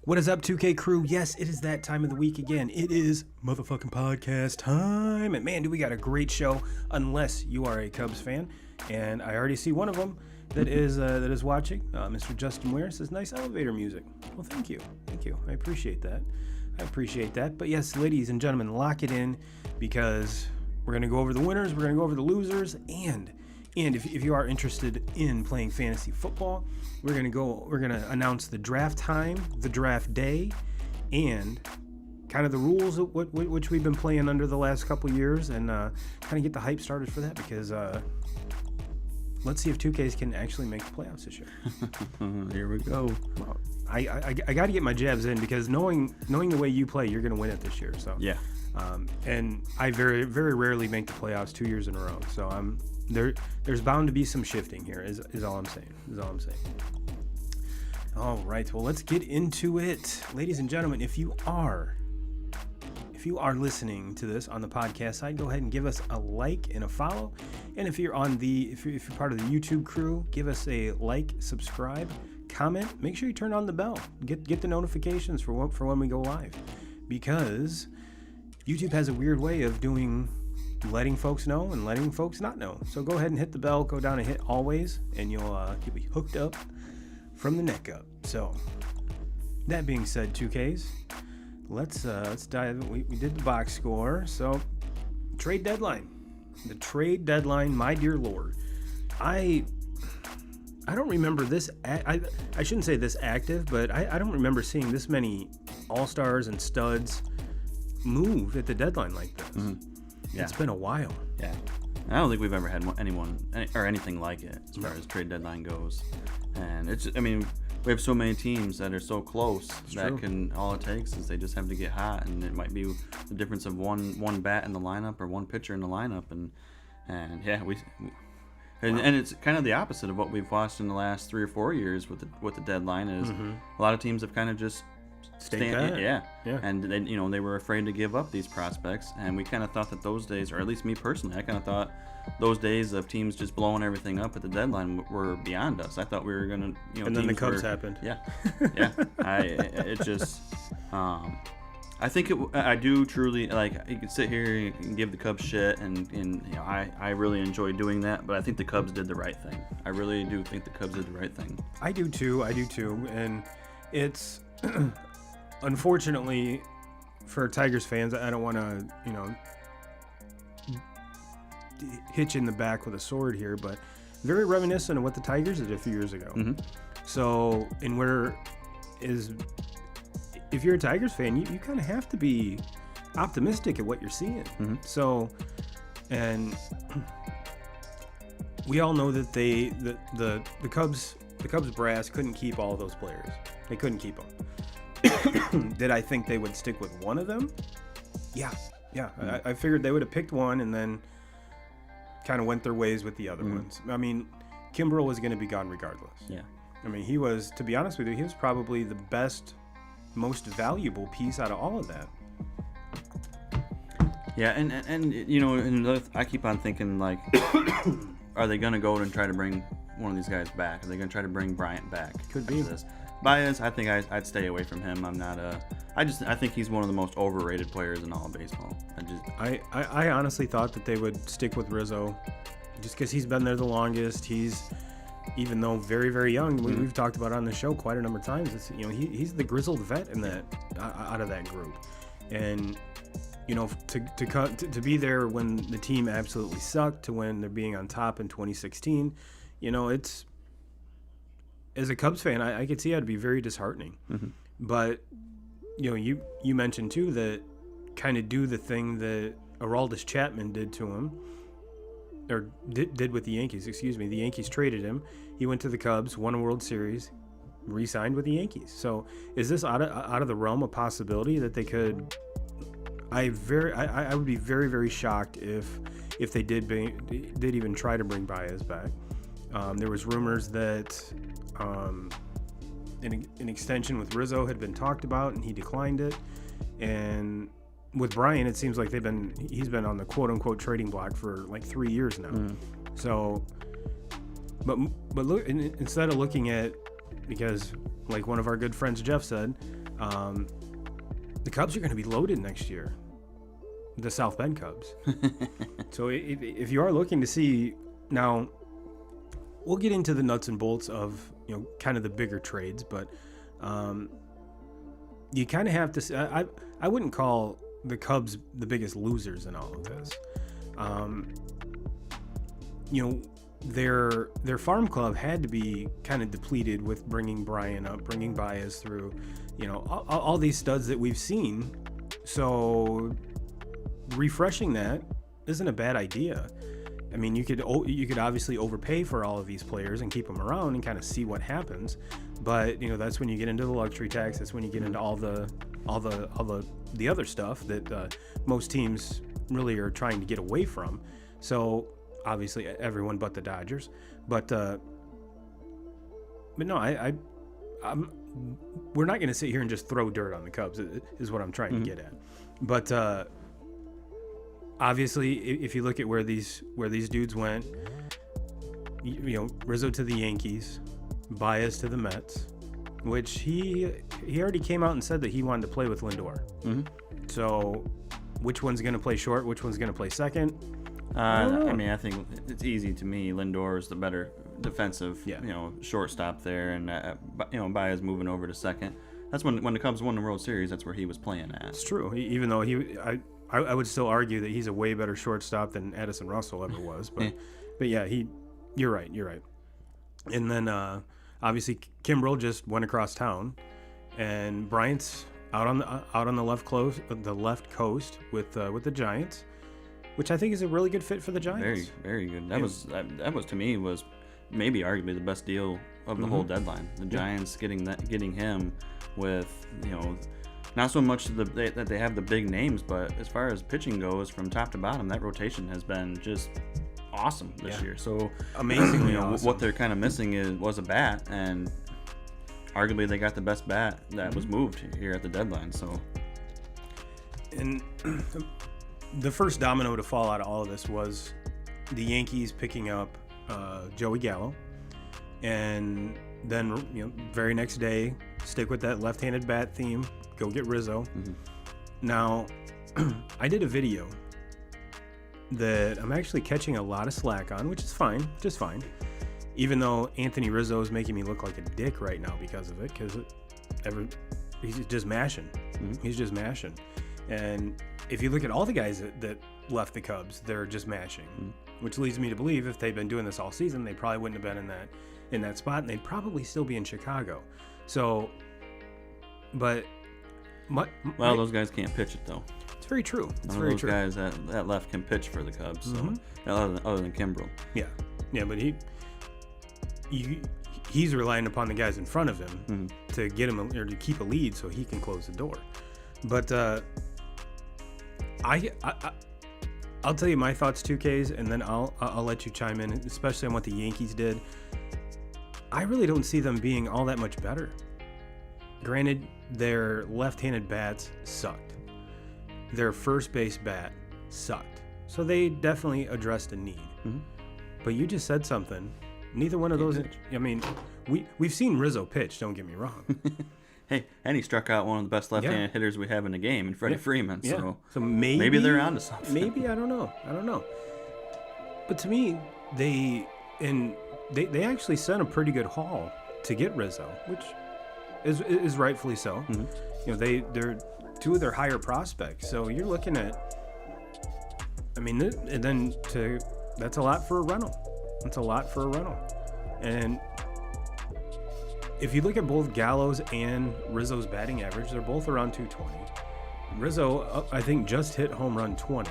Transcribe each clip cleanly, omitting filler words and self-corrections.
What is up, 2K crew? Yes, it is that time of the week again. It is motherfucking podcast time. And man, do we got a great show, unless you are a Cubs fan. And I already see one of them that is watching. Mr. Justin Ware says, nice elevator music. Well, thank you. Thank you. I appreciate that. But yes, ladies and gentlemen, lock it in, because we're going to go over the winners, we're going to go over the losers, and if you are interested in playing fantasy football, we're gonna announce the draft time, the draft day, and kind of the rules of which we've been playing under the last couple years, and kind of get the hype started for that, because let's see if 2Ks can actually make the playoffs this year. Here we go. Well, I got to get my jabs in, because knowing the way you play, you're gonna win it this year. So yeah. And I very, very rarely make the playoffs 2 years in a row. So there's bound to be some shifting here, is all I'm saying. All right, well, let's get into it. Ladies and gentlemen, if you are listening to this on the podcast side, go ahead and give us a like and a follow. And if you're if you're part of the YouTube crew, give us a like, subscribe, comment. Make sure you turn on the bell. Get the notifications for when we go live, because YouTube has a weird way of letting folks know and letting folks not know. So go ahead and hit the bell, go down and hit always, and you'll be hooked up from the neck up. So that being said, 2Ks, let's dive in. We did the box score. So trade deadline. The trade deadline, my dear Lord. I don't remember this. I shouldn't say this active, but I don't remember seeing this many all-stars and studs move at the deadline like this. Mm-hmm. Yeah. It's been a while. Yeah. I don't think we've ever had anything like it as far as trade deadline goes. And we have so many teams that are so close all it takes is they just have to get hot, and it might be the difference of one bat in the lineup or one pitcher in the lineup, and it's kind of the opposite of what we've watched in the last 3 or 4 years with the deadline is a lot of teams have kind of just and they were afraid to give up these prospects, and we kind of thought that those days, or at least me personally, I kind of thought those days of teams just blowing everything up at the deadline were beyond us. I thought we were gonna, and then the Cubs happened. Yeah. I think I do truly, like, you can sit here and give the Cubs shit, and I really enjoy doing that, but I think the Cubs did the right thing. I really do think the Cubs did the right thing. I do too, and it's unfortunately for Tigers fans, I don't want to, hitch in the back with a sword here, but very reminiscent of what the Tigers did a few years ago. Mm-hmm. So, if you're a Tigers fan, you kind of have to be optimistic at what you're seeing. Mm-hmm. So, and we all know that the Cubs brass couldn't keep all of those players. They couldn't keep them. Did I think they would stick with one of them? Yeah. Mm-hmm. I figured they would have picked one and then kind of went their ways with the other ones. I mean, Kimbrel was going to be gone regardless. Yeah. I mean, he was, to be honest with you, he was probably the best, most valuable piece out of all of that. Yeah, and I keep on thinking, like, are they going to go and try to bring one of these guys back? Are they going to try to bring Bryant back? Could be. Baez, I think I'd stay away from him. I think he's one of the most overrated players in all of baseball. I honestly thought that they would stick with Rizzo, just because he's been there the longest. He's, even though very, very young, we've talked about it on the show quite a number of times. It's, he's the grizzled vet in that out of that group, and to be there when the team absolutely sucked, to when they're being on top in 2016, it's, as a Cubs fan, I could see how it'd be very disheartening. Mm-hmm. But you mentioned too that kind of do the thing that Aroldis Chapman did to him, or did with the Yankees. Excuse me. The Yankees traded him. He went to the Cubs, won a World Series, re-signed with the Yankees. So is this out of the realm of possibility that they could? I would be very, very shocked if they did even try to bring Baez back. There was rumors that an extension with Rizzo had been talked about, and he declined it. And with Bryant, it seems like he's been on the quote unquote trading block for like 3 years now. Mm. So, but look, instead of looking at, because like one of our good friends Jeff said, the Cubs are going to be loaded next year. The South Bend Cubs. So if you are looking to see, now we'll get into the nuts and bolts of kind of the bigger trades, but you kind of have to. I wouldn't call the Cubs the biggest losers in all of this. Their farm club had to be kind of depleted with bringing Bryant up, bringing Baez through, all these studs that we've seen. So refreshing that isn't a bad idea. I mean, you could obviously overpay for all of these players and keep them around and kind of see what happens. But, that's when you get into the luxury tax. That's when you get into all the all the other stuff that most teams really are trying to get away from. So obviously everyone but the Dodgers, but no, we're not going to sit here and just throw dirt on the Cubs, is what I'm trying to get at. But obviously, if you look at where these dudes went, Rizzo to the Yankees, Baez to the Mets, which he already came out and said that he wanted to play with Lindor. So which one's going to play short? Which one's going to play second? I think it's easy to me. Lindor is the better defensive, shortstop there, and Baez moving over to second. That's when the Cubs won the World Series. That's where he was playing at. It's true. Even though I would still argue that he's a way better shortstop than Addison Russell ever was. But yeah, you're right. And then obviously Kimbrel just went across town, and Bryant's out on the left coast with the Giants, which I think is a really good fit for the Giants. Very, very good. That was to me was maybe arguably the best deal of the whole deadline. The Giants getting him with not so much that they have the big names, but as far as pitching goes, from top to bottom, that rotation has been just awesome this year. So amazingly awesome. What they're kind of missing was a bat, and arguably they got the best bat that was moved here at the deadline. So, and the first domino to fall out of all of this was the Yankees picking up Joey Gallo, and then very next day, stick with that left-handed bat theme, go get Rizzo. Now, I did a video that I'm actually catching a lot of slack on, which is fine, just fine. Even though Anthony Rizzo is making me look like a dick right now because of it, because he's just mashing. He's just mashing. And if you look at all the guys that left the Cubs, they're just mashing, which leads me to believe if they'd been doing this all season, they probably wouldn't have been in that spot, and they'd probably still be in Chicago. So, but those guys can't pitch it though. It's very true. It's None very of those true. guys that left can pitch for the Cubs. So other than Kimbrel. Yeah, but he's relying upon the guys in front of him to get him or to keep a lead so he can close the door. But I'll tell you my thoughts, 2Ks, and then I'll let you chime in, especially on what the Yankees did. I really don't see them being all that much better. Granted, their left-handed bats sucked. Their first base bat sucked. So they definitely addressed a need. But you just said something. Neither one of those. I mean, we've seen Rizzo pitch. Don't get me wrong. Hey, and he struck out one of the best left-handed hitters we have in the game, in Freddie Freeman. So maybe they're onto something. Maybe I don't know. But to me, they actually sent a pretty good haul to get Rizzo, which is rightfully so. They're two of their higher prospects. So you're looking at. I mean, and then that's a lot for a rental. And if you look at both Gallo's and Rizzo's batting average, they're both around 220. Rizzo, I think, just hit home run 20.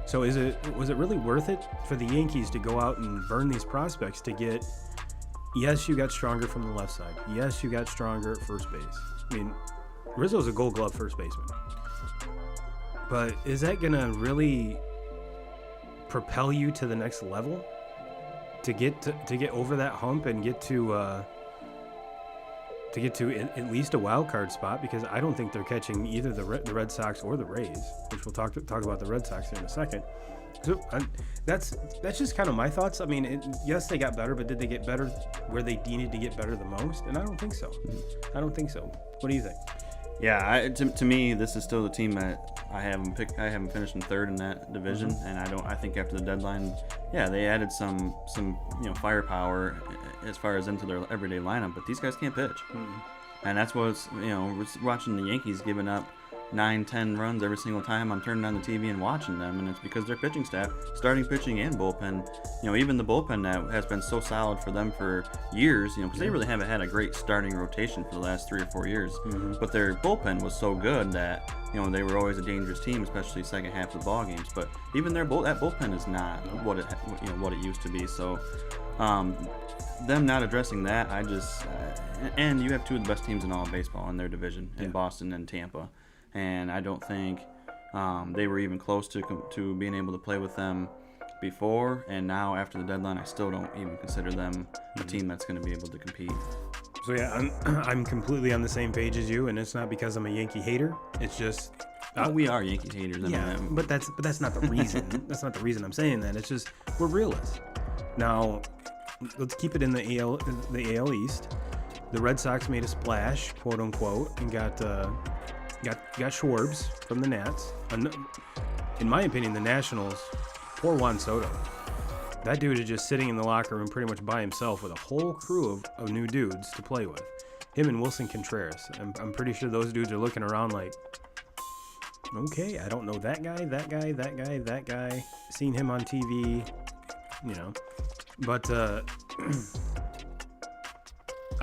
So was it really worth it for the Yankees to go out and burn these prospects to get? Yes, you got stronger from the left side. Yes, you got stronger at first base. I mean, Rizzo's a Gold Glove first baseman. But is that gonna really propel you to the next level? To get over that hump and get to at least a wild card spot, because I don't think they're catching either the Red Sox or the Rays, which we'll talk about the Red Sox in a second. So that's just kind of my thoughts. I mean, yes, they got better, but did they get better where they needed to get better the most? And I don't think so. What do you think? Yeah, to me, this is still the team that I haven't finished in third in that division, and I think after the deadline, they added some firepower as far as into their everyday lineup, but these guys can't pitch, and that's what's watching the Yankees giving up 9-10 runs every single time I'm turning on the TV and watching them, and it's because their pitching staff, starting pitching and bullpen, even the bullpen that has been so solid for them for years, because they really haven't had a great starting rotation for the last 3 or 4 years, but their bullpen was so good that they were always a dangerous team, especially second half of ball games. But even that bullpen is not what it used to be. So them not addressing that, and you have two of the best teams in all of baseball in their division, in Boston and Tampa, and I don't think they were even close to being able to play with them before, and now after the deadline, I still don't even consider them a team that's going to be able to compete. So yeah, I'm completely on the same page as you, and it's not because I'm a Yankee hater. It's just we are Yankee haters. But that's not the reason. That's not the reason I'm saying that. It's just we're realists. Now, let's keep it in the AL East. The Red Sox made a splash, quote unquote, and got Schwartz from the Nats. In my opinion, the Nationals, poor Juan Soto. That dude is just sitting in the locker room pretty much by himself with a whole crew of new dudes to play with. Him and Wilson Contreras. I'm pretty sure those dudes are looking around like, okay, I don't know that guy. Seen him on TV, But I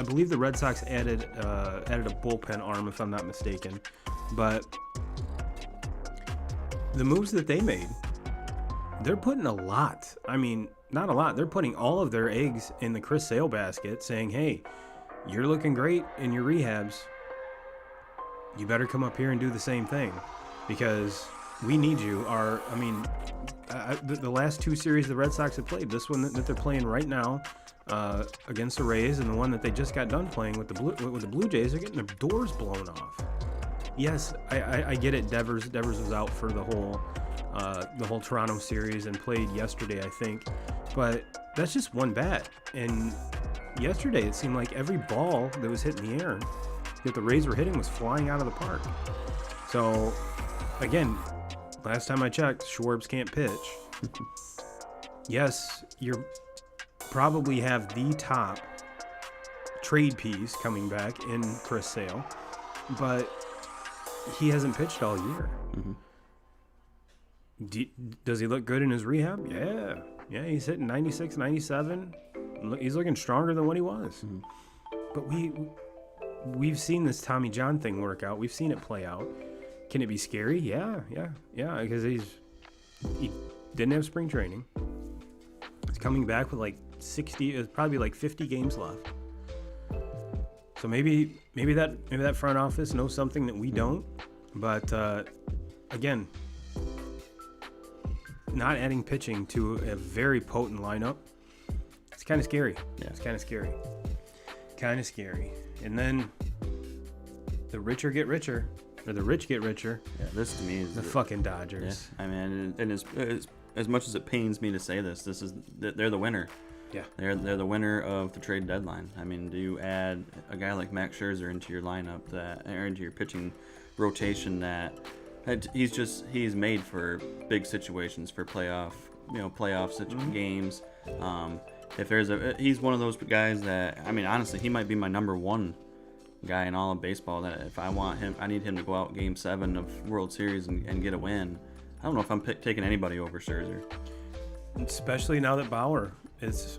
believe the Red Sox added a bullpen arm, if I'm not mistaken. But the moves that they made, they're putting a lot. I mean, not a lot. They're putting all of their eggs in the Chris Sale basket, saying, hey, you're looking great in your rehabs. You better come up here and do the same thing because we need you. The last two series the Red Sox have played, this one that they're playing right now against the Rays, and the one that they just got done playing with the Blue Jays, they're getting their doors blown off. Yes, I get it. Devers was out for the whole Toronto series and played yesterday, I think. But that's just one bat. And yesterday it seemed like every ball that was hitting the air that the Rays were hitting was flying out of the park. So, again, last time I checked, Schwartz can't pitch. Yes, you probably have the top trade piece coming back in Chris Sale, but he hasn't pitched all year. Mm-hmm. Does he look good in his rehab? Yeah, he's hitting 96, 97. He's looking stronger than what he was. Mm-hmm. But we've seen this Tommy John thing work out. We've seen it play out. Can it be scary? Yeah, because he didn't have spring training. He's coming back with probably 50 games left. So maybe that front office knows something that we don't. But again, not adding pitching to a very potent lineup, it's kind of scary. Yeah, it's kind of scary. And then the rich get richer. Yeah, this to me is the fucking Dodgers. Yeah, I mean, and as much as it pains me to say this, they're the winner. Yeah, they're the winner of the trade deadline. I mean, do you add a guy like Max Scherzer into your lineup or into your pitching rotation he's made for big situations, for playoff games. He's one of those guys that, I mean, honestly, he might be my number one guy in all of baseball that if I want him, I need him to go out Game 7 of World Series and get a win. I don't know if I'm taking anybody over Scherzer. Especially now that Bauer is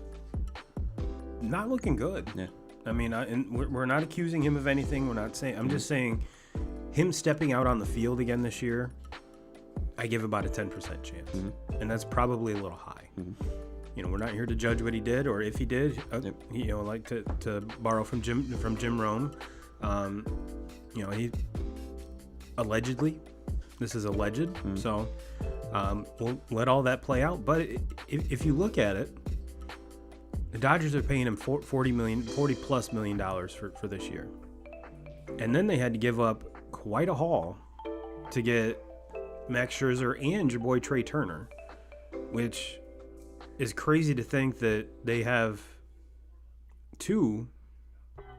not looking good. Yeah. I mean, we're not accusing him of anything. We're not saying. I'm just saying, him stepping out on the field again this year, I give about a 10% chance, and that's probably a little high. Mm-hmm. We're not here to judge what he did or if he did. Like to borrow from Jim Rome. He allegedly. This is alleged, so we'll let all that play out. But if you look at it, the Dodgers are paying him $40+ million for this year, and then they had to give up quite a haul to get Max Scherzer and your boy Trey Turner, which is crazy to think that they have two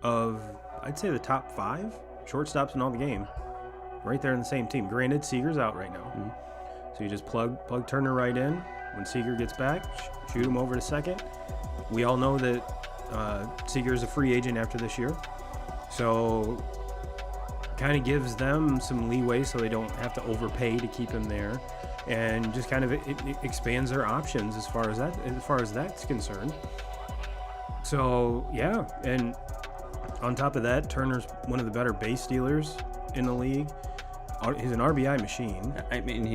of, I'd say, the top 5 shortstops in all the game right there in the same team. Granted, Seager's out right now. Mm-hmm. So you just plug Turner right in. When Seager gets back, shoot him over to second. We all know that Seager's a free agent after this year. So kind of gives them some leeway so they don't have to overpay to keep him there. And just kind of it expands their options as far as that's concerned. So yeah, and on top of that, Turner's one of the better base stealers in the league. He's an RBI machine. I mean,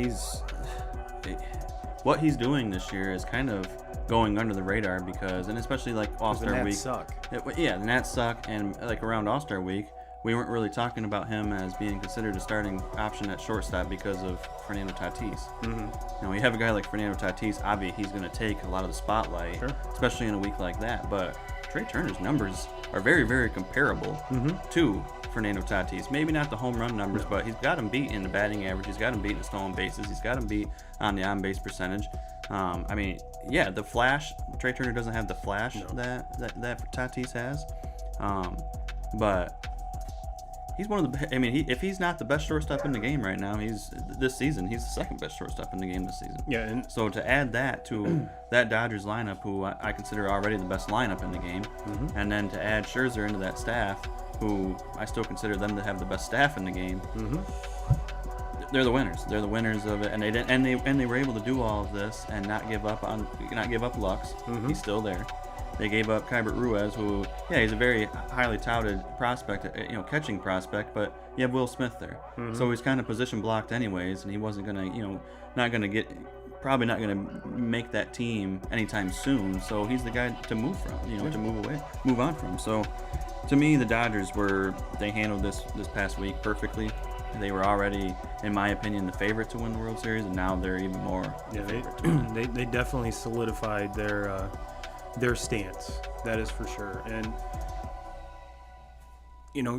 what he's doing this year is kind of going under the radar because, and especially like All-Star Week. Suck. Yeah, the Nats suck, and like around All-Star Week, we weren't really talking about him as being considered a starting option at shortstop because of Fernando Tatis. You have a guy like Fernando Tatis, obviously he's going to take a lot of the spotlight, especially in a week like that. But Trey Turner's numbers are very, very comparable to Fernando Tatis. Maybe not the home run numbers, but he's got him beat in the batting average. He's got him beat in the stolen bases. He's got him beat on the on-base percentage. I mean, yeah, the flash. Trey Turner doesn't have the flash that Tatis has, but he's one of the. I mean, if he's not the best shortstop in the game right now, he's the second best shortstop in the game this season. Yeah, and so to add that to that Dodgers lineup, who I consider already the best lineup in the game, and then to add Scherzer into that staff, who I still consider them to have the best staff in the game. They're the winners. They're the winners of it, and they were able to do all of this and not give up Lux. He's still there. They gave up Keibert Ruiz, who, he's a very highly touted prospect, catching prospect, but you have Will Smith there, so he's kind of position blocked anyways, and he wasn't gonna, probably not gonna make that team anytime soon. So he's the guy to move from, to move on from. So to me, the Dodgers they handled this past week perfectly. They were already, in my opinion, the favorite to win the World Series, and now they're even more. Yeah, they definitely solidified their stance. That is for sure. And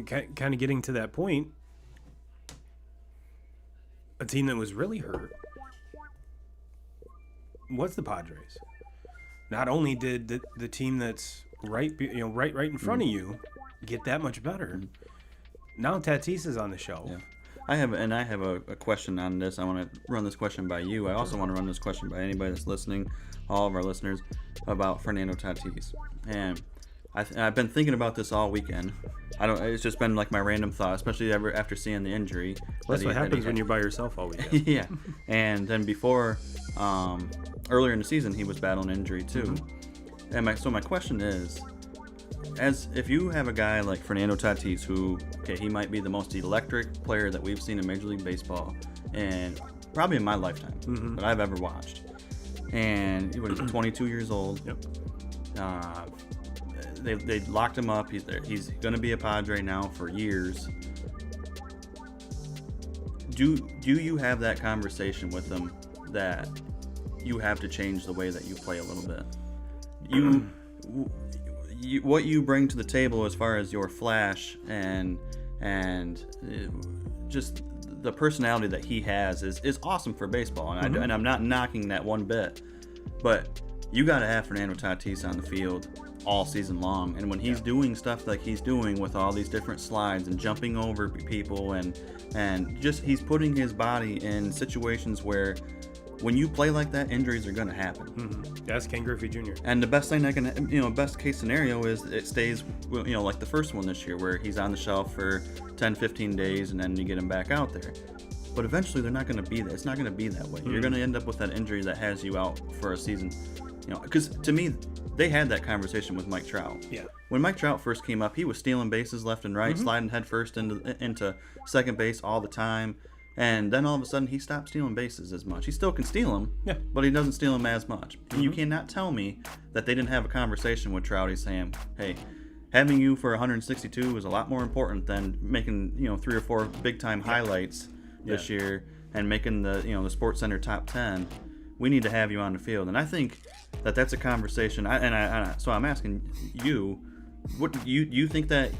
kind of getting to that point, a team that was really hurt was the Padres. Not only did the team that's right in front of you get that much better, now Tatis is on the shelf. Yeah. I have a question on this. I want to run this question by you. I also want to run this question by anybody that's listening, all of our listeners, about Fernando Tatis. And I've been thinking about this all weekend. It's just been like my random thought, especially after seeing the injury. That's what happens when you're by yourself all weekend. Yeah. And then before, earlier in the season, he was battling injury too. And my question is, if you have a guy like Fernando Tatis, who, he might be the most electric player that we've seen in Major League Baseball, and probably in my lifetime that I've ever watched. And he's 22 years old. Yep. They locked him up. He's going to be a Padre now for years. Do you have that conversation with him that you have to change the way that you play a little bit? What you bring to the table as far as your flash and just the personality that he has is awesome for baseball, and I'm not knocking that one bit, but you got to have Fernando Tatis on the field all season long, and when he's doing stuff like he's doing with all these different slides and jumping over people and just he's putting his body in situations where when you play like that, injuries are going to happen. That's Ken Griffey Jr. And the best thing best case scenario is it stays, like the first one this year where he's on the shelf for 10, 15 days and then you get him back out there. But eventually they're not going to be that. It's not going to be that way. You're going to end up with that injury that has you out for a season. Because to me, they had that conversation with Mike Trout. Yeah. When Mike Trout first came up, he was stealing bases left and right, sliding head first into second base all the time. And then all of a sudden, he stopped stealing bases as much. He still can steal them, but he doesn't steal them as much. And you cannot tell me that they didn't have a conversation with Trouty saying, hey, having you for 162 is a lot more important than making 3 or 4 big-time highlights this year and making the the Sports Center top 10. We need to have you on the field. And I think that's a conversation. So I'm asking you, what do you think that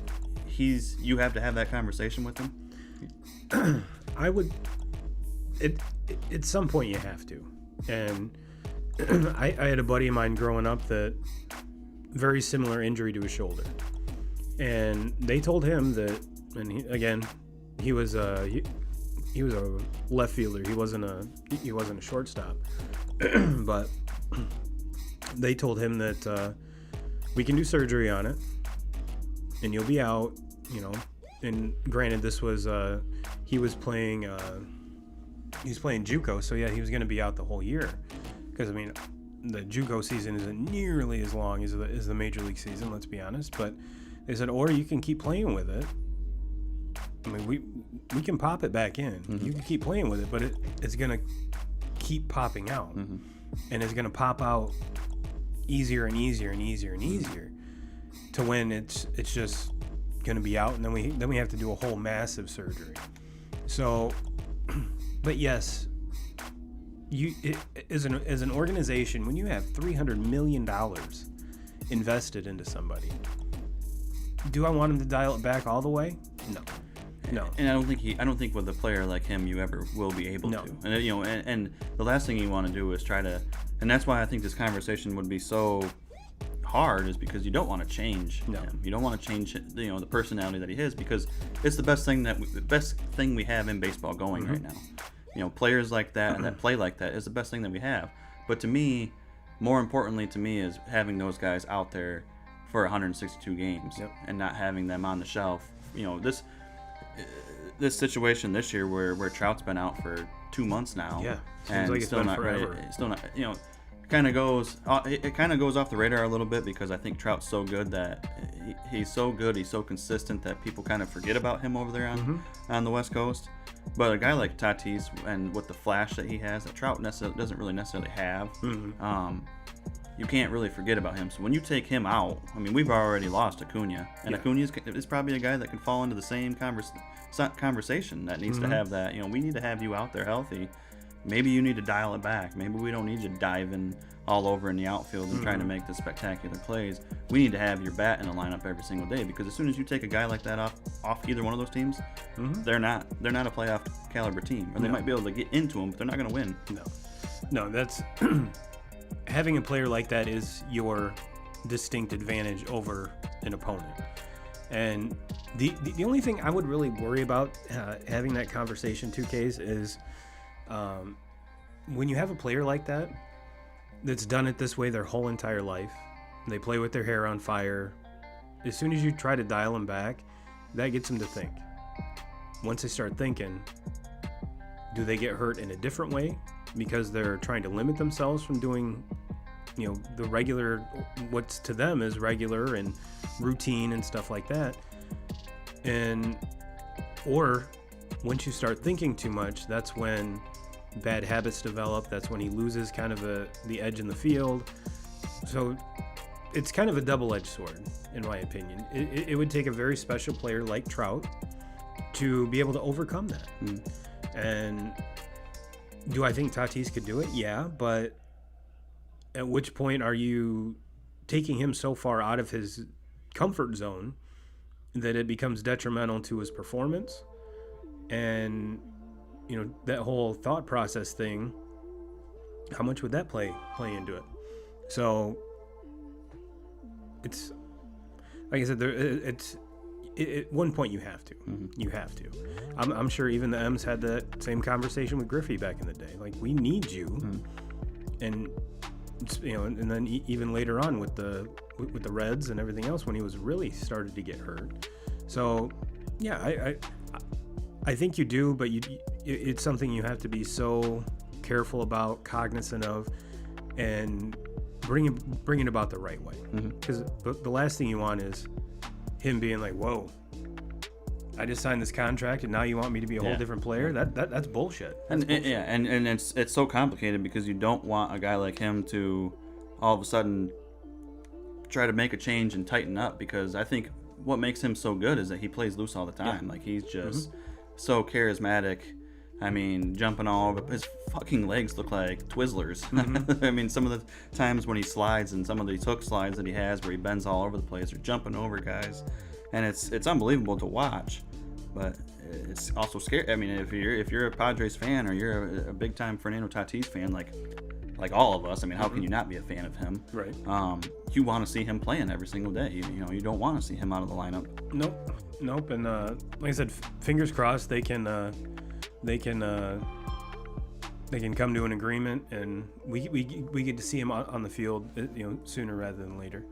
you have to have that conversation with him? I would. At some point you have to, and I had a buddy of mine growing up that very similar injury to his shoulder, and they told him that, and he was a left fielder. He wasn't a shortstop, but they told him that we can do surgery on it, and you'll be out. And granted, this was he was playing JUCO, so he was going to be out the whole year, because the JUCO season isn't nearly as long as the major league season. Let's be honest, but they said, or you can keep playing with it, I mean, we can pop it back in. You can keep playing with it, but it's gonna keep popping out, and it's gonna pop out easier and easier and easier and easier, to when it's just gonna be out, and then we have to do a whole massive surgery. So, but yes, as an organization, when you have $300 million invested into somebody, do I want him to dial it back all the way? No. And I don't think with a player like him you ever will be able to. And and the last thing you want to do is try to, and that's why I think this conversation would be so hard, is because you don't want to change him. You don't want to change the personality that he is, because it's the best thing we have in baseball going right now. Players like that and that play like that is the best thing that we have. But to me, more importantly to me, is having those guys out there for 162 games and not having them on the shelf. This situation this year where Trout's been out for 2 months now, seems like it's still been not forever. ready. Still not, it kind of goes off the radar a little bit, because I think Trout's so good that he's so consistent that people kind of forget about him over there on the West Coast. But a guy like Tatis, and with the flash that he has, that Trout doesn't really necessarily have, you can't really forget about him. So when you take him out, I mean, we've already lost Acuna, and Acuna is probably a guy that can fall into the same conversation that needs to have that. We need to have you out there healthy. Maybe you need to dial it back. Maybe we don't need you diving all over in the outfield and trying to make the spectacular plays. We need to have your bat in the lineup every single day, because as soon as you take a guy like that off either one of those teams, they're not a playoff caliber team, or they might be able to get into them, but they're not going to win. No, that's having a player like that is your distinct advantage over an opponent. And the only thing I would really worry about having that conversation, 2Ks, is when you have a player like that that's done it this way their whole entire life, they play with their hair on fire, as soon as you try to dial them back, that gets them to think. Once they start thinking, do they get hurt in a different way because they're trying to limit themselves from doing the regular, what's to them is regular and routine and stuff like that, or once you start thinking too much, that's when bad habits develop. That's when he loses kind of the edge in the field. So it's kind of a double-edged sword, in my opinion. It would take a very special player like Trout to be able to overcome that. And do I think Tatis could do it? Yeah, but at which point are you taking him so far out of his comfort zone that it becomes detrimental to his performance? And that whole thought process thing, how much would that play into it? So it's like I said, at one point you have to. You have to. I'm sure even the M's had that same conversation with Griffey back in the day. Like, we need you, and and then even later on with the Reds and everything else, when he was really started to get hurt. So yeah, I think you do, but it's something you have to be so careful about, cognizant of, and bring it about the right way. Because the last thing you want is him being like, whoa, I just signed this contract and now you want me to be a whole different player? That's bullshit. That's bullshit. And it's so complicated, because you don't want a guy like him to all of a sudden try to make a change and tighten up, because I think what makes him so good is that he plays loose all the time. Like, he's just so charismatic. I mean, jumping all over. His fucking legs look like Twizzlers. I mean, some of the times when he slides, and some of these hook slides that he has where he bends all over the place, or jumping over guys, and it's unbelievable to watch. But it's also scary. I mean, if you're a Padres fan, or you're a big time Fernando Tatis fan, like all of us, I mean, how can you not be a fan of him? Right. You want to see him playing every single day. You don't want to see him out of the lineup. Nope. And like I said, fingers crossed they can come to an agreement, and we get to see him on the field, sooner rather than later.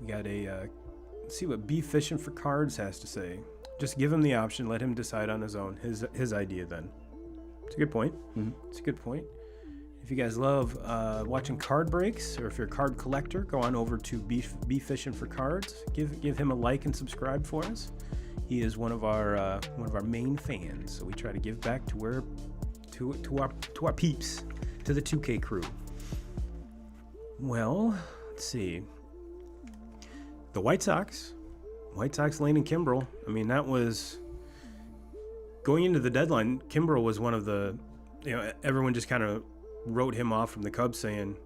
We got let's see what B Fishing for Cards has to say. Just give him the option, let him decide on his own, his idea then. It's a good point. It's a good point. If you guys love watching card breaks, or if you're a card collector, go on over to Be Fishing for Cards. Give him a like and subscribe for us. He is one of our main fans, so we try to give back to our peeps, to the 2K crew. Well, let's see. The White Sox, Lane and Kimbrel. I mean, that was going into the deadline. Kimbrel was one of the, everyone just kind of wrote him off from the Cubs, saying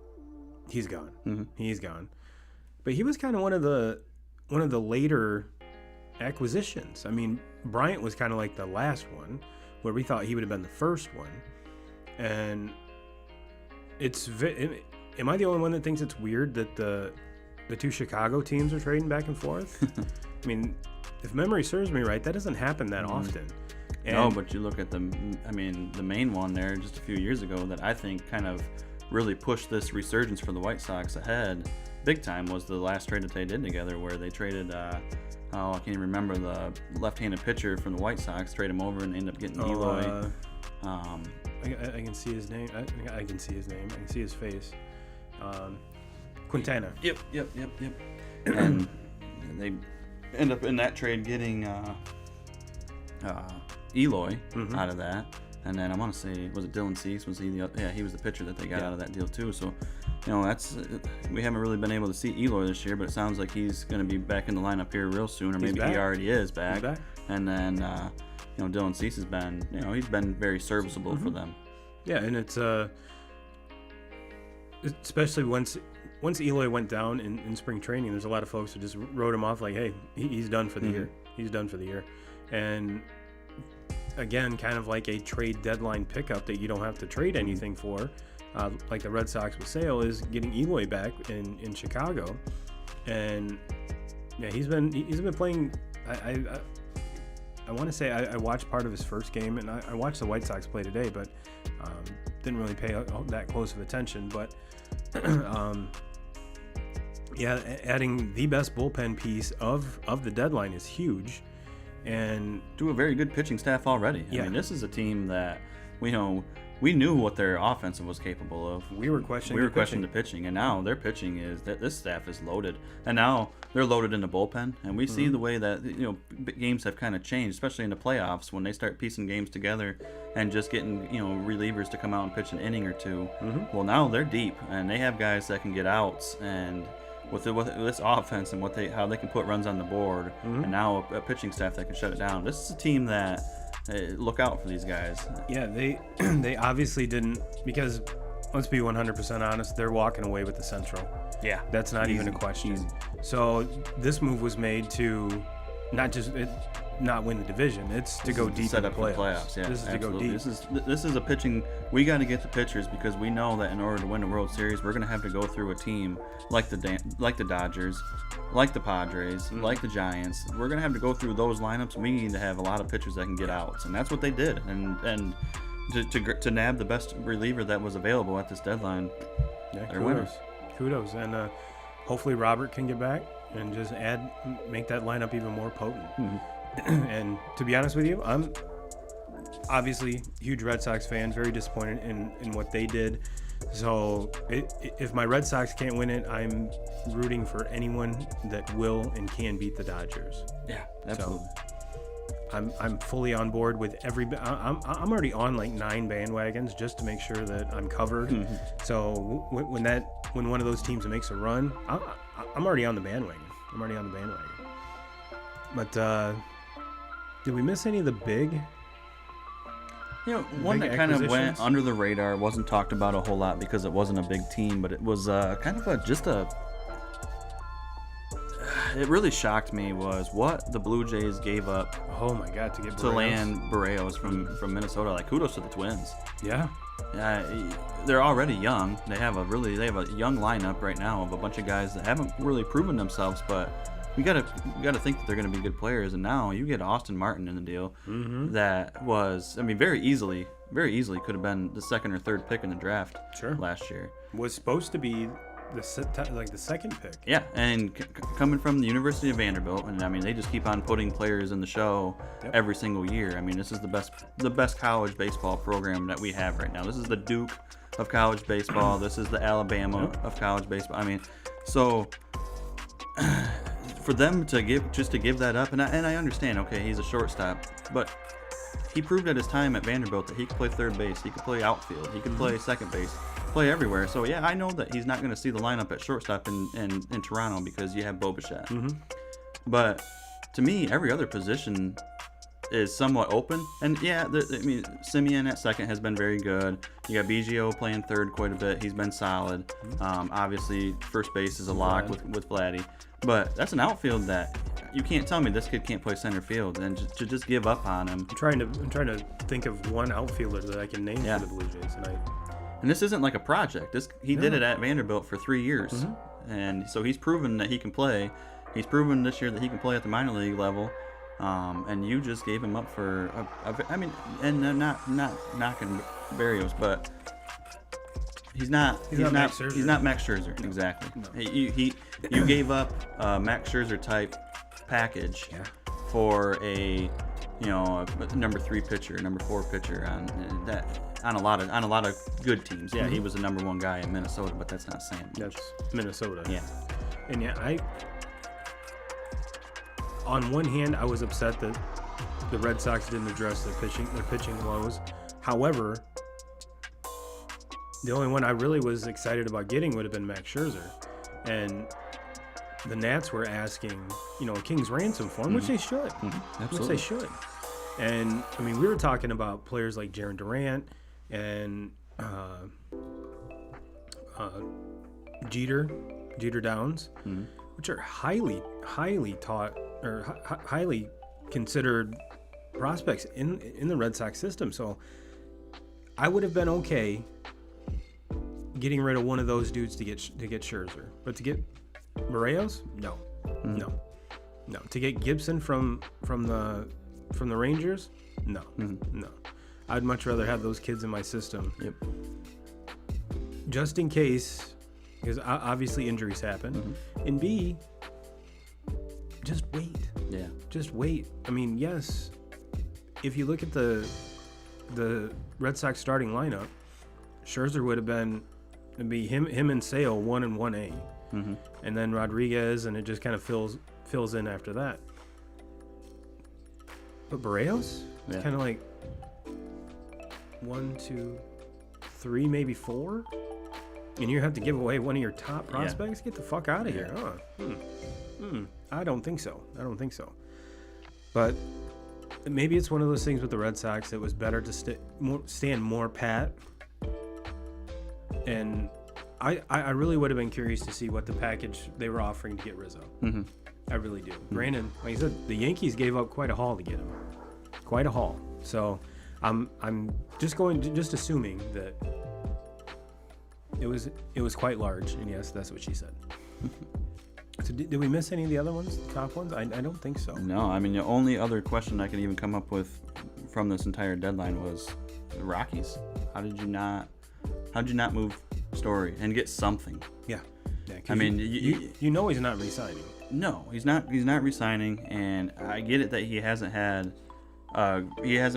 he's gone. Mm-hmm. He's gone. But he was kind of one of the later acquisitions. I mean, Bryant was kind of like the last one, where we thought he would have been the first one. And am I the only one that thinks it's weird that the two Chicago teams are trading back and forth? I mean, if memory serves me right, that doesn't happen that often. And no, but you look at the main one there just a few years ago that I think kind of really pushed this resurgence for the White Sox ahead big time was the last trade that they did together, where they traded, I can't even remember, the left-handed pitcher from the White Sox, trade him over and end up getting Eloy. I can see his name. I can see his name. I can see his face. Quintana. Yep. And they end up in that trade getting Eloy out of that. And then I want to say, was it Dylan Cease? Was he he was the pitcher that they got out of that deal too. So, that's we haven't really been able to see Eloy this year, but it sounds like he's going to be back in the lineup here real soon, or maybe he already is back. He's back. And then Dylan Cease has been, he's been very serviceable for them. Yeah, and it's especially once Eloy went down in spring training, there's a lot of folks who just wrote him off like, hey, he's done for the year. He's done for the year. And again, kind of like a trade deadline pickup that you don't have to trade anything for, like the Red Sox with Sale, is getting Eloy back in Chicago. And yeah, he's been playing. I want to say I watched part of his first game, and I watched the White Sox play today, but didn't really pay that close of attention. But adding the best bullpen piece of the deadline is huge, and to a very good pitching staff already. I mean, this is a team that we knew what their offensive was capable of. We were questioning the pitching, and now their pitching is that this staff is loaded, and now they're loaded in the bullpen. And we see the way that games have kind of changed, especially in the playoffs when they start piecing games together and just getting relievers to come out and pitch an inning or two. Well, now they're deep, and they have guys that can get outs, and with this offense and how they can put runs on the board, and now a pitching staff that can shut it down. This is a team that. Look out for these guys. Yeah, they obviously didn't, because let's be 100% honest, they're walking away with the Central. Yeah, that's not even a question. So this move was made to not win the division. It's to go deep in the playoffs. Yeah, this is absolutely. To go deep. This is a pitching. We got to get the pitchers, because we know that in order to win the World Series, we're going to have to go through a team like the Dodgers, like the Padres, like the Giants. We're going to have to go through those lineups. We need to have a lot of pitchers that can get outs, and that's what they did. And to nab the best reliever that was available at this deadline, they're winners. Kudos, and hopefully Robert can get back and just make that lineup even more potent. And to be honest with you, I'm obviously a huge Red Sox fan, very disappointed in what they did. So if my Red Sox can't win it, I'm rooting for anyone that will and can beat the Dodgers. Yeah, absolutely. So I'm fully on board with I'm already on like 9 bandwagons just to make sure that I'm covered. So when one of those teams makes a run, I'm already on the bandwagon. But did we miss any of the big? One that kind of went under the radar, wasn't talked about a whole lot because it wasn't a big team, but it was kind of it really shocked me was what the Blue Jays gave up. Oh my God, to get to land Barrios from Minnesota. Like, kudos to the Twins. Yeah. They're already young. They have a young lineup right now of a bunch of guys that haven't really proven themselves, but we gotta think that they're gonna be good players. And now you get Austin Martin in the deal. That was, very easily could have been the second or third pick in the draft last year. Was supposed to be the second pick. Yeah, and coming from the University of Vanderbilt, and they just keep on putting players in the show every single year. This is the best college baseball program that we have right now. This is the Duke of college baseball. This is the Alabama of college baseball. I mean, so for them to give that up, and I understand. Okay, he's a shortstop, but he proved at his time at Vanderbilt that he could play third base, he could play outfield, he could play second base, play everywhere. So yeah, I know that he's not going to see the lineup at shortstop in Toronto because you have Bo Bichette. But to me, every other position is somewhat open. And yeah, Simeon at second has been very good. You got Biggio playing third quite a bit. He's been solid. Obviously, first base is a lock with Vladdy. But that's an outfield that you can't tell me this kid can't play center field, and to just give up on him. I'm trying to think of one outfielder that I can name for the Blue Jays, and this isn't like a project. He did it at Vanderbilt for 3 years, and so he's proven that he can play. He's proven this year that he can play at the minor league level, and you just gave him up for and I'm not knocking Barrios, but he's not Max Scherzer. No. Exactly. No. You gave up a Max Scherzer type package for a number 3 pitcher, number 4 pitcher on a lot of good teams. Yeah, he was the number 1 guy in Minnesota, but that's not saying much. That's Minnesota. Yeah. And on one hand, I was upset that the Red Sox didn't address their pitching woes. However, the only one I really was excited about getting would have been Max Scherzer, and the Nats were asking, a king's ransom for him, which they should. Absolutely. Which they should. And I mean, we were talking about players like Jaron Durant and Jeter Downs, which are highly taught or highly considered prospects in the Red Sox system. So I would have been okay getting rid of one of those dudes to get Scherzer, but to get Barrios, no. To get Gibson from the Rangers, no. I'd much rather have those kids in my system. Yep. Just in case, because obviously injuries happen, and B, just wait. Yeah. Just wait. I mean, yes, if you look at the Red Sox starting lineup, Scherzer would have been, it'd be him and Sale 1 and 1A, and then Rodriguez, and it just kind of fills in after that. But Barrios, it's kind of like 1, 2, 3, maybe 4, and you have to give away one of your top prospects. Get the fuck out of here. I don't think so. But maybe it's one of those things with the Red Sox. It was better to stand more pat. And I really would have been curious to see what the package they were offering to get Rizzo. I really do. Brandon, like I said, the Yankees gave up quite a haul to get him. Quite a haul. So I'm just assuming that it was quite large. And yes, that's what she said. So did we miss any of the other ones, the top ones? I don't think so. No, I mean, the only other question I could even come up with from this entire deadline was the Rockies. How did you not move Story and get something? Yeah. I mean, he's not re-signing. No, he's not re-signing, and I get it that he hasn't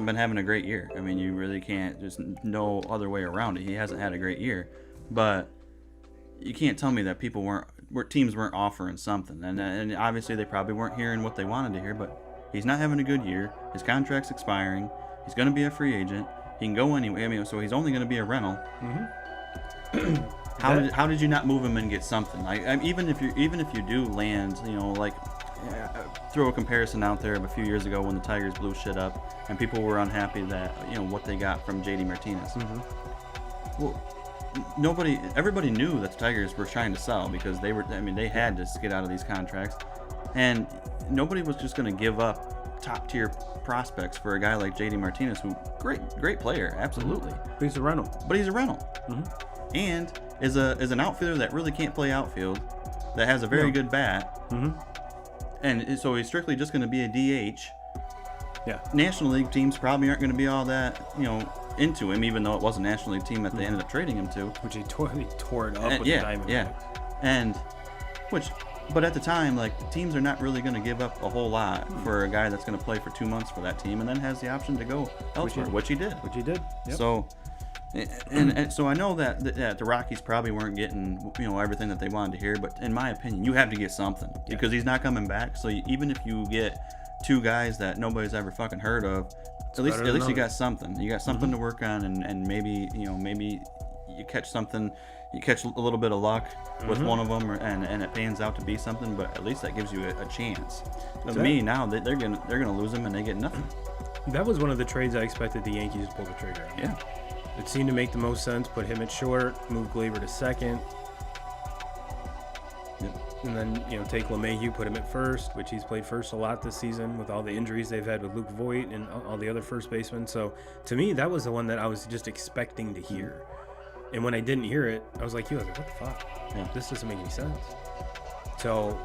been having a great year. I mean, you really can't, there's no other way around it. He hasn't had a great year, but you can't tell me that teams weren't offering something, and obviously they probably weren't hearing what they wanted to hear. But he's not having a good year. His contract's expiring. He's going to be a free agent. He can go anyway. I mean, so he's only going to be a rental. How did you not move him and get something? Even if you do land, throw a comparison out there of a few years ago when the Tigers blew shit up and people were unhappy that what they got from JD Martinez. Well, everybody knew that the Tigers were trying to sell because they had to get out of these contracts, and nobody was just going to give up top tier prospects for a guy like JD Martinez, who great player, absolutely. But he's a rental. And is an outfielder that really can't play outfield, that has a very good bat, and so he's strictly just going to be a DH. Yeah. National League teams probably aren't going to be all that into him, even though it was a National League team that they ended up trading him to. Which he tore it up with the Diamondbacks. Yeah. But at the time, teams are not really going to give up a whole lot for a guy that's going to play for 2 months for that team and then has the option to go elsewhere, which he did. Yep. So, And so I know that the Rockies probably weren't getting everything that they wanted to hear, but in my opinion, you have to get something because he's not coming back. So even if you get two guys that nobody's ever fucking heard of, at least you got something. You got something to work on, and maybe you catch something. You catch a little bit of luck with one of them, and it pans out to be something. But at least that gives you a chance. To me, now they're gonna lose him, and they get nothing. That was one of the trades I expected the Yankees to pull the trigger on. Yeah. It seemed to make the most sense. Put him at short, move Gleyber to second, and then take LeMahieu, put him at first, which he's played first a lot this season with all the injuries they've had with Luke Voigt and all the other first basemen. So to me, that was the one that I was just expecting to hear. And when I didn't hear it, I was like, what the fuck? Yeah. This doesn't make any sense. So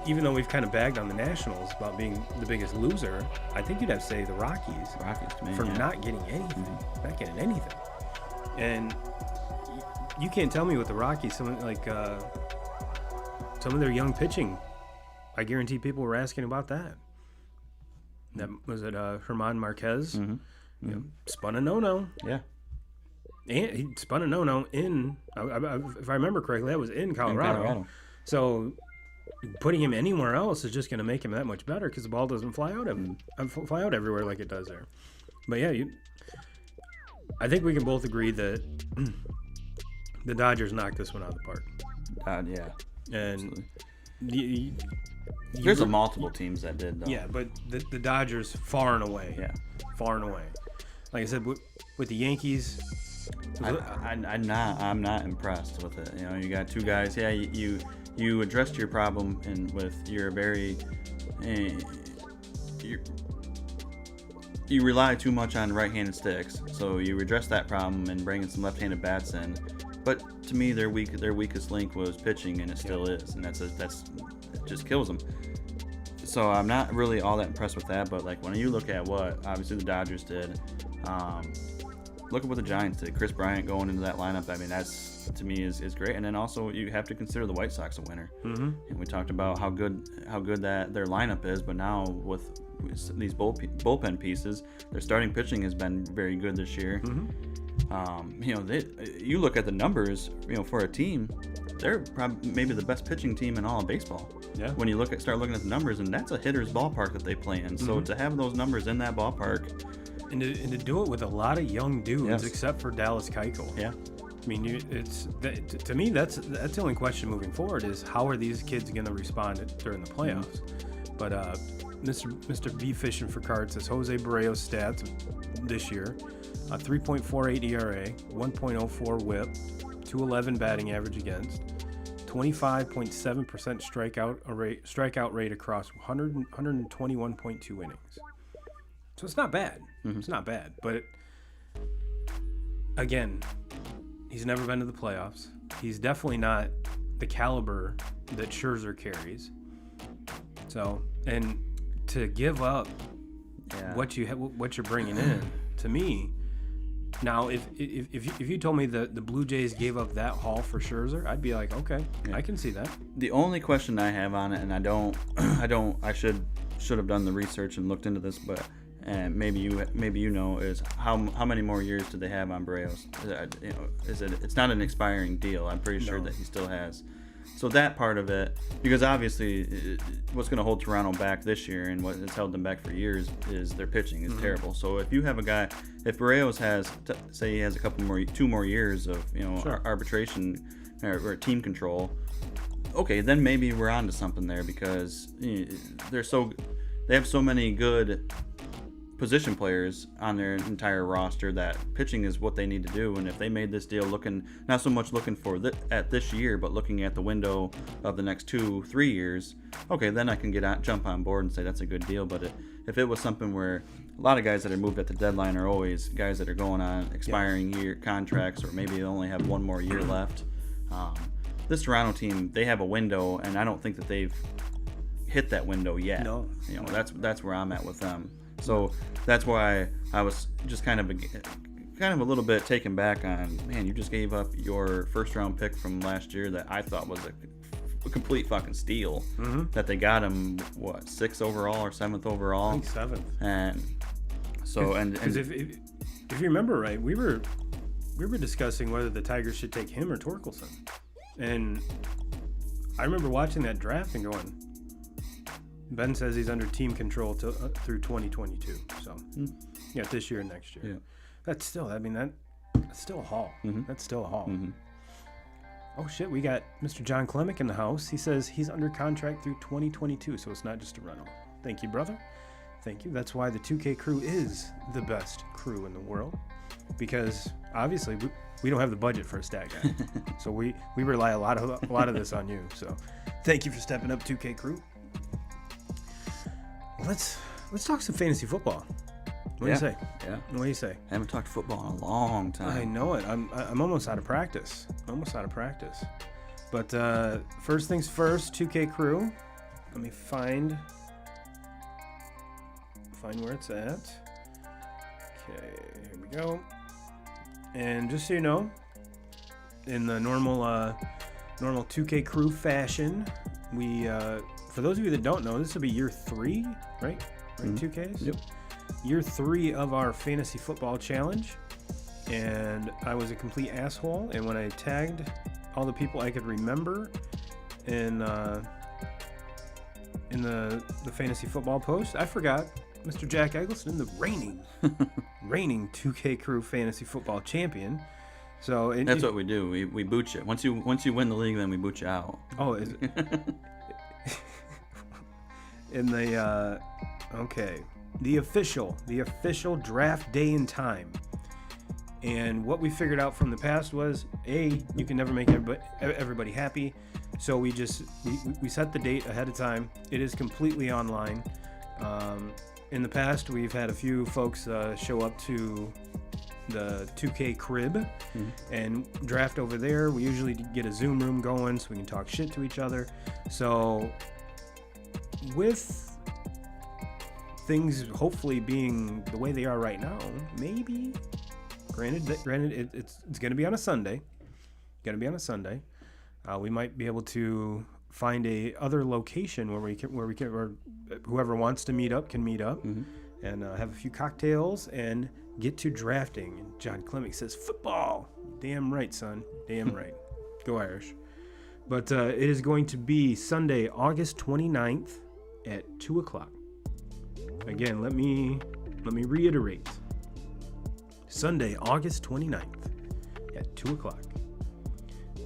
even though we've kind of bagged on the Nationals about being the biggest loser, I think you'd have to say the Rockies to me, for not getting anything, not getting anything. And you can't tell me with the Rockies, some of their young pitching, I guarantee people were asking about that. That was it. Herman Marquez, spun a no-no. Yeah. And he spun a no-no in, if I remember correctly, that was in Colorado. So putting him anywhere else is just going to make him that much better because the ball doesn't fly out everywhere like it does there. But yeah, I think we can both agree that the Dodgers knocked this one out of the park. Yeah. And there's multiple teams that did, though. Yeah, but the Dodgers far and away. Yeah. Far and away. Like I said, with the Yankees, I'm not impressed with it. You got two guys. Yeah, you addressed your problem with your very you rely too much on right-handed sticks. So you address that problem and bringing some left-handed bats in. But to me, their weakest link was pitching, and it still is, and it just kills them. So I'm not really all that impressed with that. But like when you look at what obviously the Dodgers did. Look at what the Giants did. Chris Bryant going into that lineup. I mean, that's to me is great. And then also you have to consider the White Sox a winner. Mm-hmm. And we talked about how good that their lineup is, but now with these bullpen pieces, their starting pitching has been very good this year. Mm-hmm. You look at the numbers. For a team, they're probably maybe the best pitching team in all of baseball. Yeah. When you start looking at the numbers, and that's a hitter's ballpark that they play in. So to have those numbers in that ballpark. And to do it with a lot of young dudes, except for Dallas Keuchel. Yeah. I mean, to me, that's the only question moving forward is how are these kids going to respond during the playoffs? But Mr. B Fishing for Cards says Jose Barreo's stats this year: 3.48 ERA, 1.04 WHIP, 211 batting average against, 25.7% strikeout rate across 121.2 innings. So it's not bad. Mm-hmm. It's not bad. But again, he's never been to the playoffs. He's definitely not the caliber that Scherzer carries. So, and to give up what you're bringing in, to me, now if you told me the Blue Jays gave up that haul for Scherzer, I'd be like, okay, I can see that. The only question I have on it, and I should have done the research and looked into this, but. And maybe is how many more years do they have on Barrios? It's not an expiring deal. I'm pretty sure that he still has. So that part of it, because obviously what's going to hold Toronto back this year and what has held them back for years is their pitching is terrible. So if you have a guy, if Barrios has, say he has two more years of arbitration or team control, okay, then maybe we're on to something there because they have so many good position players on their entire roster that pitching is what they need to do. And if they made this deal not so much looking for at this year, but looking at the window of the next 2-3 years, okay, then I can jump on board and say that's a good deal. But if it was something where a lot of guys that are moved at the deadline are always guys that are going on expiring year contracts, or maybe they only have one more year left. This Toronto team, they have a window, and I don't think that they've hit that window yet. No. That's where I'm at with them. So that's why I was just kind of a little bit taken back on, man, you just gave up your first round pick from last year that I thought was a complete fucking steal. Mm-hmm. That they got him, 6th overall or 7th overall? I think 7th. And so, because if you remember right, we were we were discussing whether the Tigers should take him or Torkelson. And I remember watching that draft and going, Ben says he's under team control through 2022. So, yeah, this year and next year. Yeah. That's still, that's still a haul. Mm-hmm. That's still a haul. Mm-hmm. Oh, shit, we got Mr. John Klemick in the house. He says he's under contract through 2022, so it's not just a rental. Thank you, brother. Thank you. That's why the 2K crew is the best crew in the world, because obviously we don't have the budget for a stat guy. So we rely a lot of this on you. So thank you for stepping up, 2K crew. Let's talk some fantasy football. What do you say? Yeah. What do you say? I haven't talked football in a long time. I know it. I'm almost out of practice. But first things first, 2K crew. Let me find where it's at. Okay, here we go. And just so you know, in the normal 2K crew fashion, we for those of you that don't know, this will be year 3, right? Mm-hmm. 2Ks. Yep. Year 3 of our fantasy football challenge, and I was a complete asshole. And when I tagged all the people I could remember in the fantasy football post, I forgot Mr. Jack Eggleston, the reigning 2K crew fantasy football champion. So that's what we do. We boot you. Once you win the league, then we boot you out. Oh, is it? In the okay. The official draft day and time. And what we figured out from the past was, you can never make everybody happy. So we set the date ahead of time. It is completely online. In the past, we've had a few folks show up to the 2K crib and draft over there. We usually get a Zoom room going so we can talk shit to each other. So with things hopefully being the way they are right now, maybe, granted it's going to be on a Sunday. We might be able to find a other location where we can, or whoever wants to meet up can meet up and have a few cocktails and get to drafting. And John Klemick says, football. Damn right, son. Damn right. Go Irish. But it is going to be Sunday, August 29th at 2 o'clock. Again, let me reiterate. Sunday, August 29th at 2 o'clock.